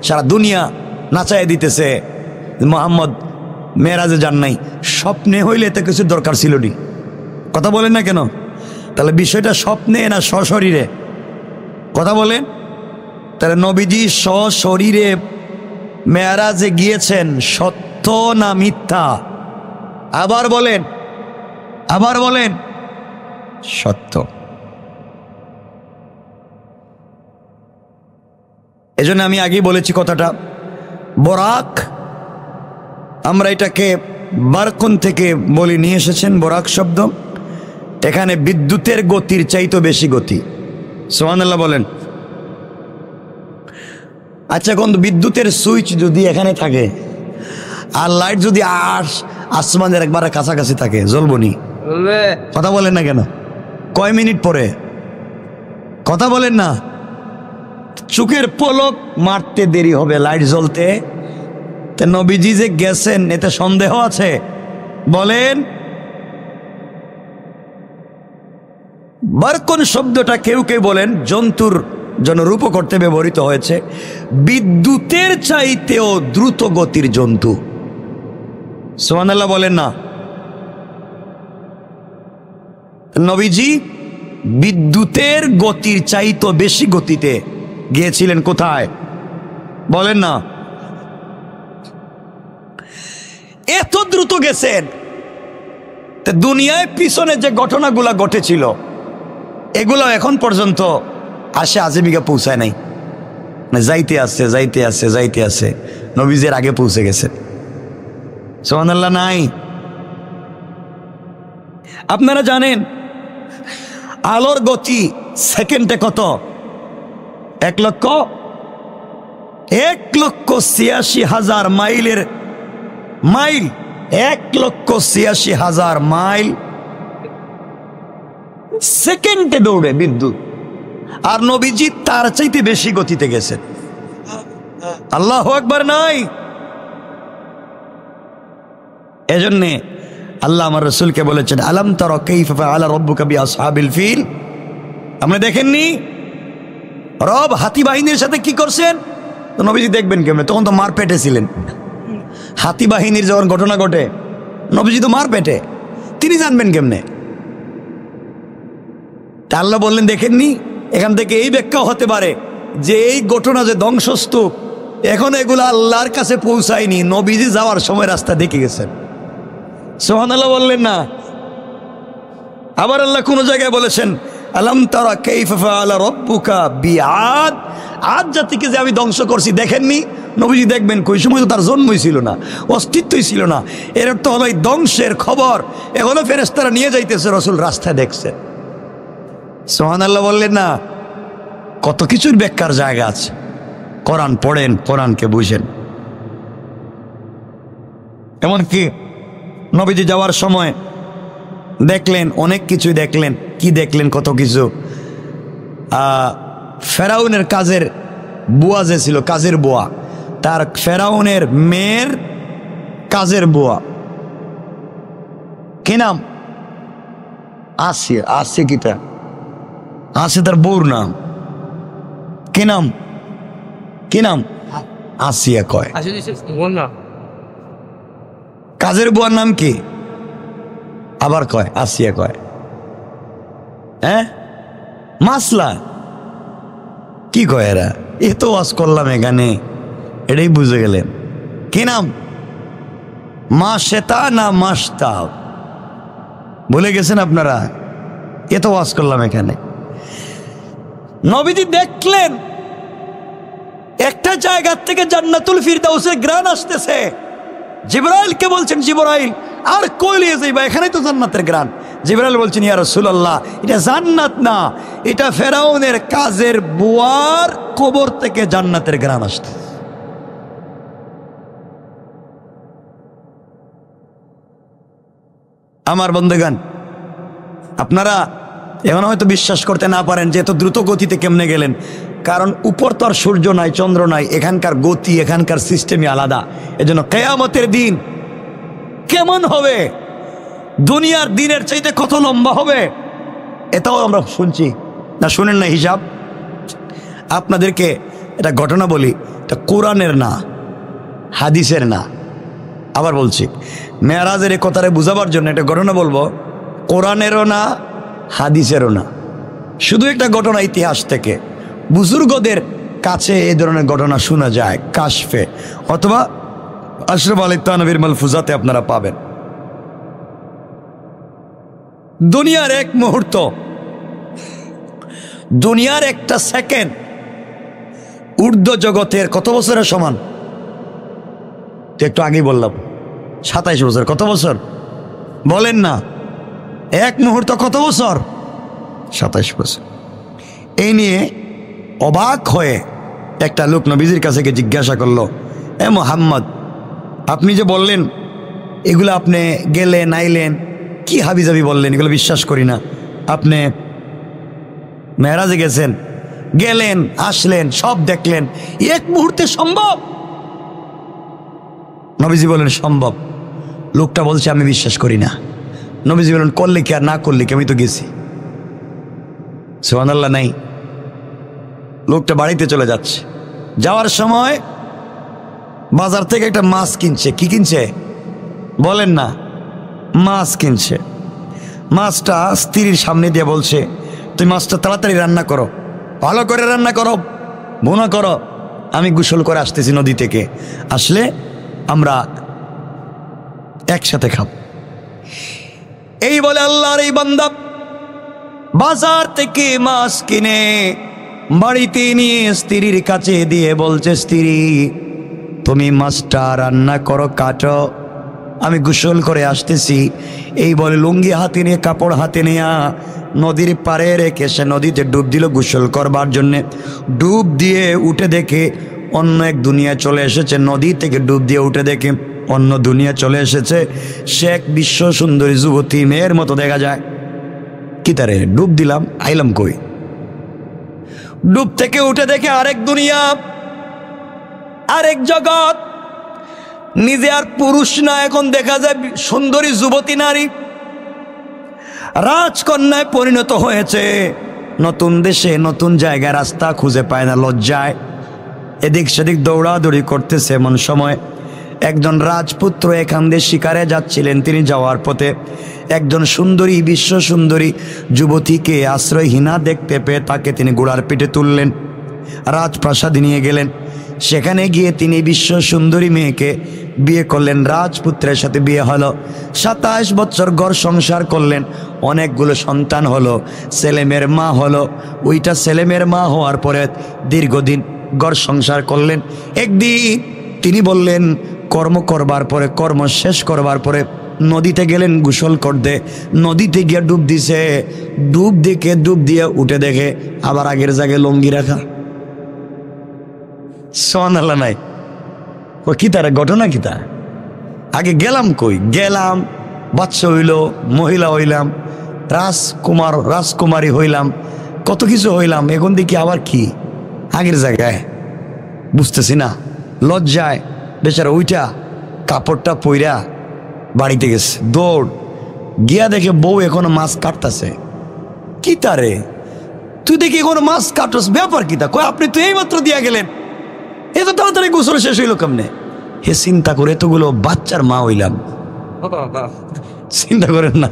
সারা দুনিয়া নাচাই দিতেছে, মুহাম্মদ মেরাজে যান নাই, স্বপ্নে হইলে এতে কিছু দরকার ছিল নি? কথা বলেন না কেন? তাহলে বিষয়টা স্বপ্নে না সশরীরে? কথা বলেন। তাহলে নবীজি সশরীরে মেরাজে গিয়েছেন, সত্য না মিথ্যা? আবার বলেন, আবার বলেন। সত্য। এজন্য আমি আগেই বলেছি কথাটা, বরাক, আমরা এটাকে বারকুন থেকে বলি, নিয়ে এসেছেন বরাক শব্দ। এখানে বিদ্যুতের গতির চাইতে বেশি গতি। সুবহানাল্লাহ বলেন। আচ্ছা কোন বিদ্যুতের সুইচ যদি এখানে থাকে আর লাইট যদি আসমানের একবারে কাছাকাছি থাকে, জ্বলবো নি? কথা বলেন না কেন? কয় মিনিট পরে? কথা বলেন না। চোখের পলক মারতে দেরি হবে লাইট জ্বলতে। তে নবীজি যে গেছেন এতে সন্দেহ আছে? বলেন। বারকুন শব্দটা কেউ কেউ বলেন জন্তুর জন্য রূপ করতে ব্যবহৃত হয়েছে, বিদ্যুতের চাইতেও দ্রুত গতির জন্তু। সুবহানাল্লাহ বলেন না। নবীজি বিদ্যুতের গতির চাইতে বেশি গতিতে গিয়েছিলেন। কোথায়? বলেন না। এত দ্রুত গেছেন, দুনিয়ায় পিছনে যে ঘটনাগুলা ঘটেছিল এগুলো এখন পর্যন্ত আসে আজিমিকা পৌঁছায় নাই। যাইতে আসছে যাইতে আসছে যাইতে আসছে, নবীজের আগে পৌঁছে গেছে। সুবহানাল্লাহ নাই? আপনারা জানেন আলোর গতি সেকেন্ডে কত? 1,86,000 মাইলের মাইল, 1,86,000 মাইল সেকেন্ডে দৌড়ে বিদ্যুৎ। আর নবীজি তার চাইতে বেশি গতিতে গেছেন। আল্লাহু আকবার নাই? এজন্যে আল্লাহ আমার রাসূলকে বলেছেন, আলাম তারা কাইফা ফাআলা রাব্বুকা বিআসহাবিল ফিল। আপনি দেখেননি রব হাতি বাহিনীর সাথে কি করছেন? তো নবীজি দেখবেন কেমনে? তখন তো মার পেটে ছিলেন। হাতি বাহিনীর যখন ঘটনা ঘটে নবীজি তো মার পেটে, তিনি জানবেন কেমনে? তা আল্লাহ বললেন দেখেননি? এখান থেকে এই ব্যাখ্যা হতে পারে যে এই ঘটনা যে ধ্বংসস্তূপ, এখন এগুলো আল্লাহর কাছে পৌঁছায়নি, নবীজি যাওয়ার সময় রাস্তা দেখে গেছেন। সুবহানাল্লাহ বললেন না? আবার আল্লাহ কোন জায়গায় বলেছেন, আলাম তারা কাইফা ফাআলা রাব্বুকা বিআদ। আদ জাতিকে যে আমি ধ্বংস করছি দেখেননি? নবীজি দেখবেন, কই সময় তো তার জন্মই ছিল না, অস্তিত্বই ছিল না। এর অর্থ হলো এই ধ্বংসের খবর এখনো ফেরেশতারা নিয়ে যাইতেছে, রাসূল রাস্তায় দেখছে। সুবহানাল্লাহ বললেন না? কত কিছুর ব্যাখ্যার জায়গা আছে। কোরআন পড়েন, কোরআনকে বুঝেন। এমনকি নবীজি যাওয়ার সময় দেখলেন অনেক কিছুই দেখলেন। কি দেখলেন? কত কিছু। ফেরাউনের কাজের বুয়া যে ছিল, কাজের বুয়া, তার ফেরাউনের মেয়ের কাজের বুয়া, কি নাম? আসিয়া। আসিয়া কিটা? আসিয়া তার বউর নাম। কি নাম? কি নাম? আসিয়া কয়। কাজের বুয়ার নাম কি? আবার কয় আসিয়া কয়। হ্যাঁ, মাসলা কি কয় এরা? এ তো ওয়াজ করলাম এখানে, এটাই বুঝে গেলেন। কি নাম? মাশেতা না মাসতা? বলে গেছেন আপনারা? এ তো ওয়াজ করলাম এখানে। নবীজি দেখলেন একটা জায়গা থেকে জান্নাতুল ফিরদাউসের গ্রান আসতেছে। জিবরাইলকে বলছেন, জিবরাইল আর কই নিয়ে যাইবা? এখানেই তো জান্নাতের গ্রান। জিবরাইল বলছেন, ইয়া রাসূলুল্লাহ, এটা জান্নাত না, এটা ফেরাউনের কাজের বুয়ার কবর থেকে জান্নাতের ঘ্রাণ আসছে। আমার বন্ধুগণ, আপনারা এখন হয়তো বিশ্বাস করতে না পারেন যে এত দ্রুত গতিতে কেমনে গেলেন, কারণ উপর তো আর সূর্য নাই, চন্দ্র নাই, এখানকার গতি, এখানকার সিস্টেমই আলাদা। এজন্য কিয়ামতের দিন কেমন হবে, দুনিয়ার দিনের চাইতে কত লম্বা হবে, এটাও আমরা শুনছি না, শুনেন না হিসাব। আপনাদেরকে এটা ঘটনা বলি, এটা কোরআনের না, হাদিসের না। আবার বলছি, মেরাজের এই কথাটা বুঝাবার জন্য একটা ঘটনা বলবো, কোরআনেরও না, হাদিসেরও না, শুধু একটা ঘটনা ইতিহাস থেকে। বুজুর্গদের কাছে এই ধরনের ঘটনা শোনা যায় কাশফে অথবা আশরাফ আলী থানভীর মালফুজাতে আপনারা পাবেন। দুনিয়ার এক মুহূর্ত, দুনিয়ার একটা সেকেন্ড ঊর্ধ্ব জগতের কত বছরের সমান? তো একটু আগেই বললাম 27 বছর। কত বছর বলেন না? এক মুহূর্ত কত বছর? 27 বছর। এই নিয়ে অবাক হয়ে একটা লোক নবীজির কাছে গিয়ে জিজ্ঞাসা করলো, এ মুহাম্মদ, আপনি যে বললেন এগুলো আপনি গেলেন আইলেন, কি হাবিজাবি বললেন, এগুলো বিশ্বাস করি না। আপনি মেরাজে গেছেন, গেলেন আসলেন, সব দেখলেন, এক মুহূর্তে সম্ভব? নবীজি বলেন সম্ভব। লোকটা বলছে আমি বিশ্বাস করি না। নবীজি বলেন করলে কি আর না করলে কি, আমি তো গেছি। সুবহানাল্লাহ নাই। লোকটা বাড়িতে চলে যাচ্ছে, যাওয়ার সময় বাজার থেকে একটা মাছ কিনছে। কি কিনছে বলেন না? মাছ কিনছে। মাছটা স্ত্রীর সামনে দিয়ে বলছে, তুই মাছটা তাড়াতাড়ি রান্না করো, ভালো করে রান্না করো, ভুনা করো, আমি গোসল করে আসতেছি নদী থেকে, আসলে আমরা একসাথে খাব। এই বলে আল্লাহর এই বান্দা বাজার থেকে মাছ কিনে বাড়িতে নিয়ে স্ত্রীর কাছে দিয়ে বলছে, স্ত্রী তুমি মাছটা রান্না করো, কাটো, আমি গোসল করে আসতেছি। এই বলে লুঙ্গি হাতে নিয়ে, কাপড় হাতে নিয়ে নদীর পাড়ে রেখে সে নদীতে ডুব দিল গোসল করবার জন্যে। ডুব দিয়ে উঠে দেখে অন্য এক দুনিয়া চলে এসেছে। নদী থেকে ডুব দিয়ে উঠে দেখে অন্য দুনিয়া চলে এসেছে। সে এক বিশ্ব সুন্দরী যুবতী, মেয়ের মতো দেখা যায়। কি তারে ডুব দিলাম, আইলাম কই? ডুব থেকে উঠে দেখে আরেক দুনিয়া, আরেক জগৎ। নিজে আর পুরুষ না, এখন দেখা যায় সুন্দরী যুবতী নারী রাজকন্যায় পরিণত হয়েছে। নতুন দেশে নতুন জায়গায় রাস্তা খুঁজে পায় না, লজ্জায় এদিক সেদিক দৌড়াদৌড়ি করতেছে। এমন সময় একজন রাজপুত্র এখান দিয়ে শিকারে যাচ্ছিলেন। তিনি যাওয়ার পথে একজন সুন্দরী, বিশ্ব সুন্দরী যুবতীকে আশ্রয়হীনা দেখতে পেয়ে তাকে তিনি ঘোড়ার পিঠে তুললেন, রাজপ্রাসাদে নিয়ে গেলেন। সেখানে গিয়ে তিনি বিশ্ব সুন্দরী মেয়েকে বিয়ে করলেন। রাজপুত্রের সাথে বিয়ে হলো। 27 বছর ঘর সংসার করলেন, অনেকগুলো সন্তান হলো, ছেলেমেয়ের মা হলো। ওইটা ছেলেমেয়ের মা হওয়ার পরে দীর্ঘদিন ঘর সংসার করলেন। একদিন তিনি বললেন, কর্ম করবার পরে, কর্ম শেষ করবার পরে নদীতে গেলেন গোসল করতে। নদীতে গিয়ে ডুব দিছে। ডুব দিয়ে উঠে দেখে আবার আগের জায়গায় লুঙ্গি রাখা। সুবহানাল্লাহ নাই। ও কি তার ঘটনা? কি তা আগে গেলাম কই? গেলাম, বাচ্চা হইল, মহিলা হইলাম, রাজকুমারী হইলাম, কত কিছু হইলাম। এখন দেখি আবার কি আগের জায়গায়, বুঝতেছি না। লজ্জায় বেচারা ওইটা কাপড়টা পইরা বাড়িতে গেছে। দৌড় গিয়া দেখে বউ এখনো মাছ কাটতেছে। কি তারে তুই দেখি এখনো মাছ কাটস, ব্যাপার কি তা? কই আপনি তো এই মাত্র দিয়া গেলেন, এত তাড়াতাড়ি গোসল শেষ হইল কেমনে? হে চিন্তা করে এতগুলো বাচ্চার মা হইলাম। চিন্তা করেন না,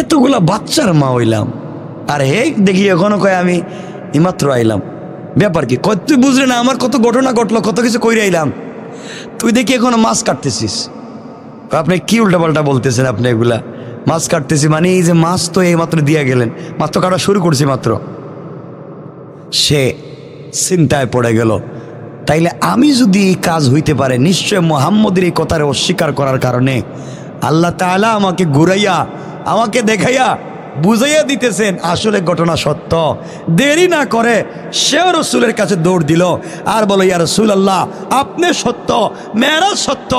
এতগুলা বাচ্চার মা হইলাম, আর হে দেখি এখনো কয় আমি এইমাত্র আইলাম। ব্যাপার কি? কয় তুই বুঝলি না আমার কত ঘটনা ঘটলো, কত কিছু কইরে আইলাম, তুই দেখি এখনো মাছ কাটতেছিস। আপনি কি উল্টাপাল্টা বলতেছেন? আপনি এগুলা মাছ কাটতেছি মানে এই যে মাছ তো এই মাত্র দিয়া গেলেন, মাত্র কাটা শুরু করছি মাত্র। সে চিন্তায় পড়ে গেল, তাইলে আমি যদি এই কাজ হইতে পারে, নিশ্চয় মুহাম্মদের এই কথার অস্বীকার করার কারণে আল্লাহ তাআলা আমাকে ঘুরাইয়া আমাকে দেখাইয়া বুঝাইয়া দিতেছেন আসলে ঘটনা সত্য। দেরি না করে সেও রসুলের কাছে দৌড় দিল আর বলো, ইয়া রাসূলুল্লাহ, আপনি সত্য, মেরাজ সত্য,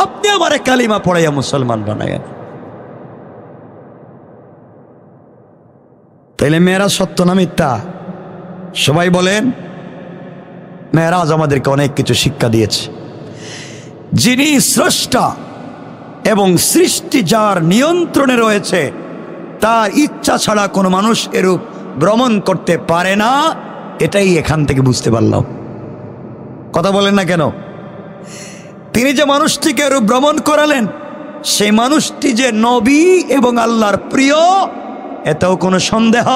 আপনি আমারে কালিমা পড়াইয়া মুসলমান বানাইয়া। তাইলে মেরাজ সত্য না মিথ্যা? সবাই বলেন। মেরাজ আমাদেরকে অনেক কিছু শিক্ষা দিয়েছে। যিনি স্রষ্টা এবং সৃষ্টি যার নিয়ন্ত্রণে রয়েছে, তার ইচ্ছা ছাড়া কোনো মানুষ এরূপ ভ্রমণ করতে পারে না, এটাই এখান থেকে বুঝতে পারলাম। কথা বলেন না কেন? তিনি যে মানুষটিকে এরূপ ভ্রমণ করালেন, সেই মানুষটি যে নবী এবং আল্লাহর প্রিয়, এতেও কোনো সন্দেহ?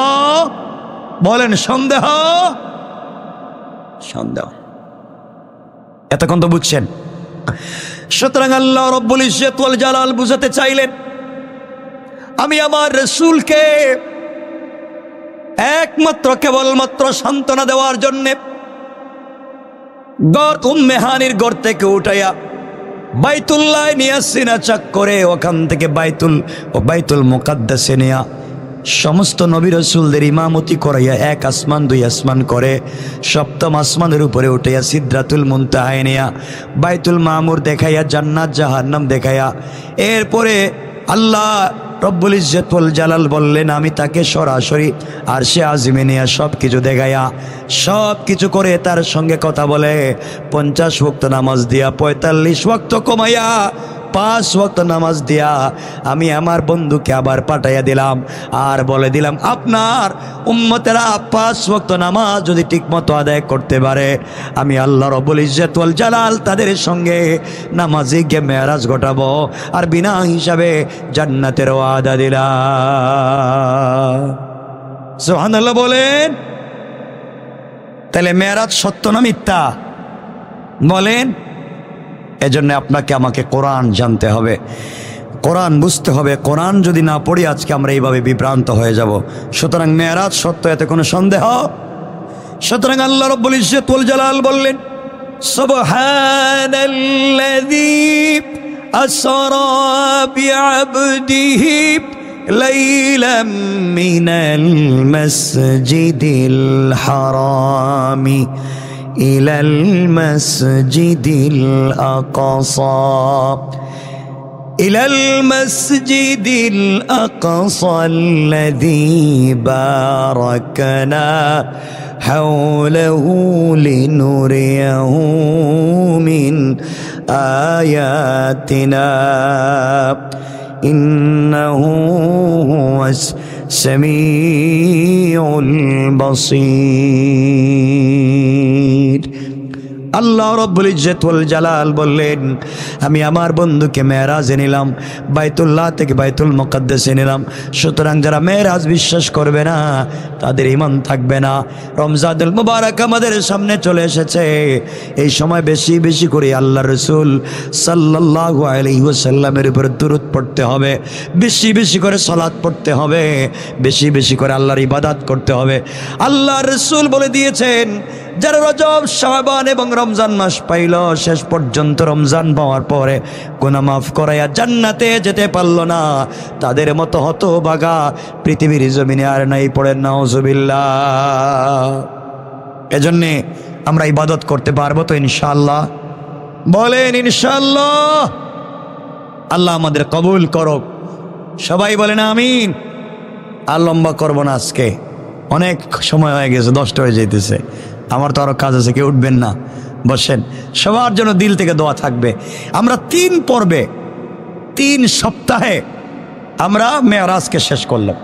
বলেন সন্দেহ? সন্দেহ। এতক্ষণ তো বুঝছেন। সুতরাং আল্লাহ রব্বুল ইজ্জত ওয়াল জালাল বুঝাতে চাইলেন, আমি আমার রাসূলকে একমাত্র কেবলমাত্র সান্ত্বনা দেওয়ার জন্যে উম্মে হানির ঘর থেকে উঠাইয়া বাইতুল্লাহ নিয়ে সিনা চাক করে ওখান থেকে বাইতুল মুকাদ্দাসে নিয়া সমস্ত নবী রাসূলদের ইমামতি করাইয়া এক আসমান দুই আসমান করে সপ্তম আসমানের উপরে উঠাইয়া সিদরাতুল মুনতাহায় নিয়া বাইতুল মামুর দেখাইয়া জান্নাত জাহান্নাম দেখাইয়া এরপরে আল্লাহ রব্বুল ইজ্জত ওয়াল জালাল বললেন, আমি তাকে সরাসরি আরশে আজিমে নিয়ে সব কিছু দেখাইয়া সব কিছু করে তার সঙ্গে কথা বলে 50 ওয়াক্ত নামাজ দিয়া 45 ওয়াক্ত কমাইয়া 5 ওয়াক্ত নামাজ দিয়া আমি আমার বন্ধুকে আবার পাঠাইয়া দিলাম আর বলে দিলাম, আপনার উম্মতেরা 5 ওয়াক্ত নামাজ যদি ঠিকমতো আদায় করতে পারে, আমি আল্লাহ রব্বুল ইজ্জত ওয়াল জালাল তাদের সঙ্গে নামাজে গিয়ে মেরাজ ঘটাবো আর বিনা হিসাবে জান্নাতের ওয়াদা দিলাম। সুবহানাল্লাহ বলেন। তাহলে মেরাজ সত্য না মিথ্যা? বলেন। এজন্য আপনাকে আমাকে কোরআন জানতে হবে, কোরআন বুঝতে হবে। কোরআন যদি না পড়ি আজকে আমরা এইভাবে বিভ্রান্ত হয়ে যাব। সুতরাং মেরাজ সত্য, এতে কোনো সন্দেহ? সুতরাং আল্লাহ রাব্বুল ইজ্জত ওয়াল জালাল বললেন, সুবহানাল্লাযী আসরা বিআবদিহি লাইলাম মিনাল মাসজিদিল হারামি إلى المسجد الأقصى الذي باركنا حوله لنريه من آياتنا إنه هو السميع البصير। আল্লাহ রাব্বুল ইজ্জত ওয়াল জালাল বললেন, আমি আমার বন্ধুকে মেরাজে নিলাম, বাইতুল্লাহ থেকে বাইতুল মুকাদ্দাসে নিলাম। সুতরাং যারা মেরাজ বিশ্বাস করবে না তাদের ঈমান থাকবে না। রমজানুল মুবারক আমাদের সামনে চলে এসেছে, এই সময় বেশি বেশি করে আল্লাহর রাসূল সাল্লাল্লাহু আলাইহি ওয়াসাল্লামের উপর দুরূদ পড়তে হবে, বেশি বেশি করে সালাত পড়তে হবে, বেশি বেশি করে আল্লাহর ইবাদত করতে হবে। আল্লাহর রাসূল বলে দিয়েছেন, যারা রজব শাবান এবং রমজান মাস পাইল, শেষ পর্যন্ত রমজান পাওয়ার পরে গুনাহ মাফ করাইয়া জান্নাতে যেতে পারল না, তাদের মতো হতভাগা পৃথিবীর জমিনে আর নাই। পড়েন নাউজুবিল্লাহ। এজন্যে আমরা ইবাদত করতে পারবো তো ইনশাআল্লাহ? বলেন ইনশাআল্লাহ। আল্লাহ আমাদের কবুল করুক। সবাই বলেন আমিন। আর লম্বা করবো না, আজকে অনেক সময় হয়ে গেছে, 10টা হয়ে যেতেছে। আমার তো আরও কাজ আছে, কেউ উঠবেন না, বসেন। সবার জন্য দিল থেকে দোয়া থাকবে। আমরা 3 পর্বে 3 সপ্তাহে আমরা মেরাজকে শেষ করলাম।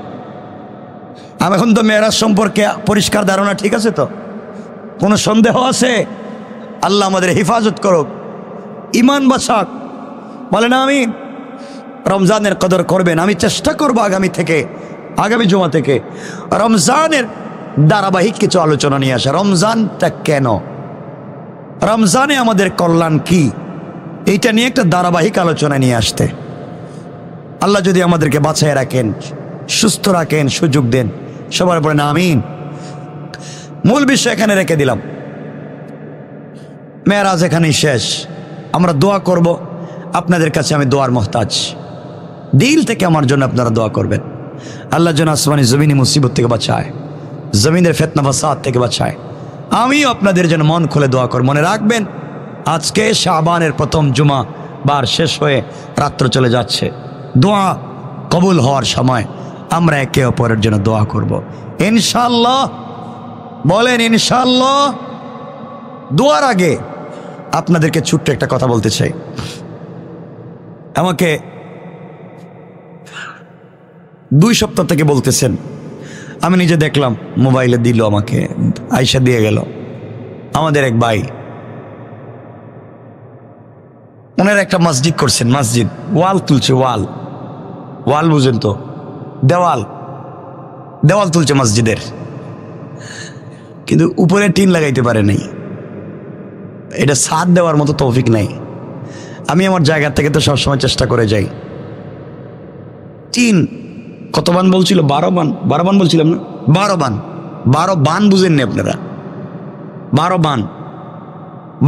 এখন তো মেরাজ সম্পর্কে পরিষ্কার ধারণা ঠিক আছে তো? কোনো সন্দেহ আছে? আল্লাহ আমাদের হেফাজত করুক, ইমান বাঁচাক। বলেন আমিন। রমজানের কদর করবেন। আমি চেষ্টা করবো আগামী জুমা থেকে রমজানের ধারাবাহিক কিছু আলোচনা নিয়ে আসা। রমজানটা কেন, রমজানে আমাদের কল্যাণ কি, এইটা নিয়ে একটা ধারাবাহিক আলোচনা নিয়ে আসতে। আল্লাহ যদি আমাদেরকে বাঁচায় রাখেন, সুস্থ রাখেন, সুযোগ দেন, সবার পরে না আমিন। মূল বিষয় এখানে রেখে দিলাম, মেরাজ এখানেই শেষ। আমরা দোয়া করব, আপনাদের কাছে আমি দোয়ার মোহতাজ। দিল থেকে আমার জন্য আপনারা দোয়া করবেন। আল্লাহ যেন আসমানি জমিনি মুসিবত থেকে বাঁচায়, জমিনের ফিতনা ফাসাদ থেকে বাঁচায়। আমিও আপনাদের জন্য মন খুলে দোয়া কর। মনে রাখবেন, আজকে শাবানের প্রথম জুমা বার শেষ হয়ে রাত্র চলে যাচ্ছে। দোয়া কবুল হওয়ার সময় আমরা একে অপরের জন্য দোয়া করব ইনশাআল্লাহ। বলেন ইনশাআল্লাহ। দোয়ার আগে আপনাদেরকে ছোট্ট একটা কথা বলতে চাই। আমাকে 2 সপ্তাহ থেকে বলতেছেন, আমি নিজে দেখলাম, মোবাইলে দিল, আমাকে আয়শা দিয়ে গেল। আমাদের এক ভাই, ওনারা একটা মসজিদ করছেন, মসজিদ ওয়াল তুলছে, ওয়াল ওয়াল বুঝেন তো, দেওয়াল দেওয়াল তুলছে মসজিদের, কিন্তু উপরে টিন লাগাইতে পারে নাই। এটা ছাদ দেওয়ার মতো তৌফিক নাই। আমি আমার জায়গা থেকে তো সবসময় চেষ্টা করে যাই। টিন কত বান বলছিল? 12 বান, 12 বান বলছিলাম না? 12 বান, 12 বান বুঝেননি আপনারা? 12 বান,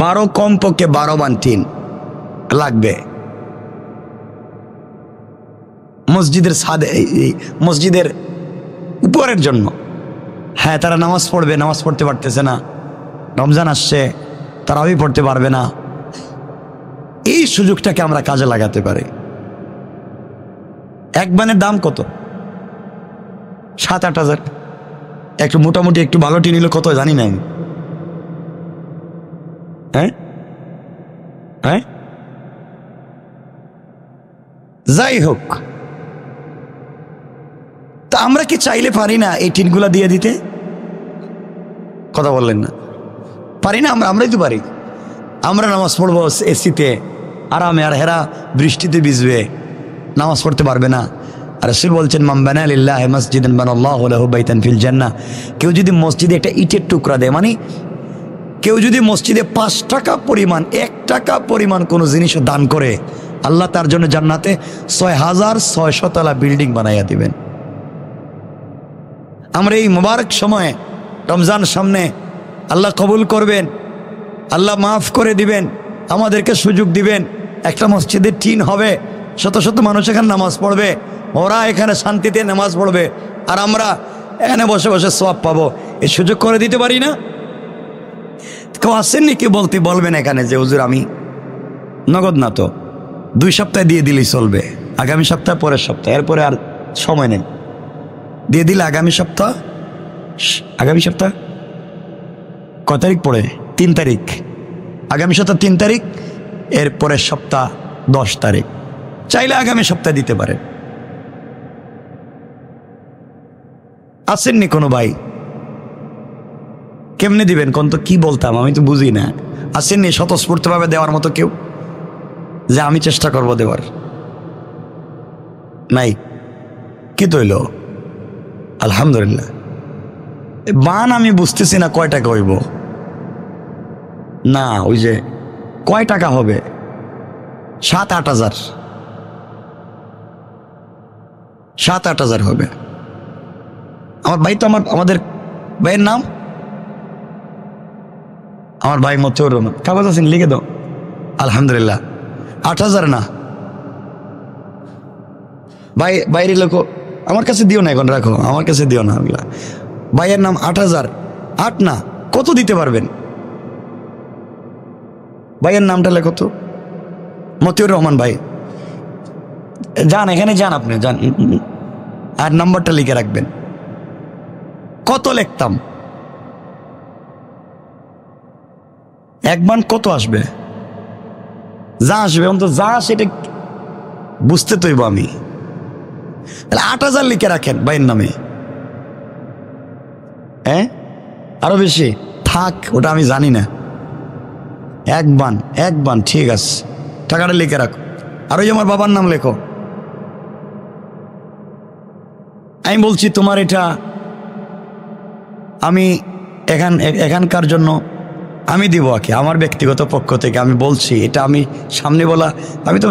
12 কমপক্ষে 12 বান টিন লাগবে মসজিদের ছাদে, মসজিদের উপরের জন্য। হ্যাঁ, তারা নামাজ পড়বে, নামাজ পড়তে পারতেছে না, রমজান আসছে, তারাবি পড়তে পারবে না। এই সুযোগটাকে আমরা কাজে লাগাতে পারি। এক বানের দাম কত? 7-8 হাজার। একটু মোটামুটি একটু ভালো টিন নিলে কত জানি না আমি। হ্যাঁ হ্যাঁ, যাই হোক, তা আমরা কি চাইলে পারি না এই টিনগুলা দিয়ে দিতে? কথা বললেন না? পারি না? আমরাই তো পারি। আমরা নামাজ পড়বো এসিতে আরামে, আর হেরা বৃষ্টিতে ভিজবে, নামাজ পড়তে পারবে না। আর রাসূল বলছেন, মান বানা লিল্লাহি মাসজিদান বানাল্লাহু লাহু বাইতান ফিল জান্নাহ। কেউ যদি মসজিদে একটা ইটের টুকরা দেয়, মানে কেউ যদি মসজিদে 5 টাকা পরিমাণ, 1 টাকা পরিমাণ কোনো জিনিস দান করে, আল্লাহ তার জন্য জান্নাতে 6600 তলা বিল্ডিং বানাইয়া দিবেন। আমরা এই মুবারক সময়ে, রমজান সামনে, আল্লাহ কবুল করবেন, আল্লাহ মাফ করে দিবেন, আমাদেরকে সুযোগ দিবেন। একটা মসজিদের টিন হবে, শত শত মানুষ এখানে নামাজ পড়বে, ওরা এখানে শান্তিতে নামাজ পড়বে, আর আমরা এখানে বসে বসে সওয়াব পাবো। এই সুযোগ করে দিতে পারি না? কেউ আসেননি? কি বলবেন এখানে যে হুজুর আমি নগদ না, তো 2 সপ্তাহে দিয়ে দিলেই চলবে, আগামী সপ্তাহ, পরের সপ্তাহ, এরপরে আর সময় নেই, দিয়ে দিলে আগামী সপ্তাহ। আগামী সপ্তাহ কত তারিখ পড়ে? 3 তারিখ। আগামী সপ্তাহ 3 তারিখ, এর পরের সপ্তাহ 10 তারিখ। চাইলে আগামী সপ্তাহে দিতে পারে। আসেননি কোনো ভাই? কেমনে দিবেন কোন? তো কি বলতাম আমি তো বুঝি না। আসেননি স্বতঃস্ফূর্তভাবে দেওয়ার মতো কেউ, যে আমি চেষ্টা করব দেওয়ার? নাই। কি তৈল? আলহামদুলিল্লাহ। বান আমি বুঝতেছি না কয় টাকা হইব। না, ওই যে কয় টাকা হবে? 7-8 হাজার, 7-8 হাজার হবে। আমার ভাই তো, আমাদের ভাইয়ের নাম, আমার ভাই মতিউর রহমান, কাগজ আছেন? লিখে দাও। আলহামদুলিল্লাহ, 8 হাজার না ভাই, বাইরে লোক আমার কাছে দিও না, এখন রাখো, আমার কাছে দিও না। ভাইয়ের নাম 8 হাজার। 8 না, কত দিতে পারবেন? ভাইয়ের নামটা লেখো তো, মতিউর রহমান ভাই। যান, এখানে যান, আপনি যান, আর নাম্বারটা লিখে রাখবেন। কত লিখতাম? 1 বান কত আসবে? যা আসবে, অন্তত যা সেটা বুঝতে তৈব আমি। তাহলে 8 হাজার লিখে রাখেন ভাইয়ের নামে। হ্যাঁ, আরো বেশি থাক, ওটা আমি জানি না। 1 বান, ঠিক আছে, টাকাটা লিখে রাখো। আর ওই আমার বাবার নাম লেখো। আমি বলছি তোমার এটা আমি এখানকার জন্য আমি দিব, আমার ব্যক্তিগত পক্ষ থেকে আমি বলছি, এটা আমি সামনে বলা, আমি তো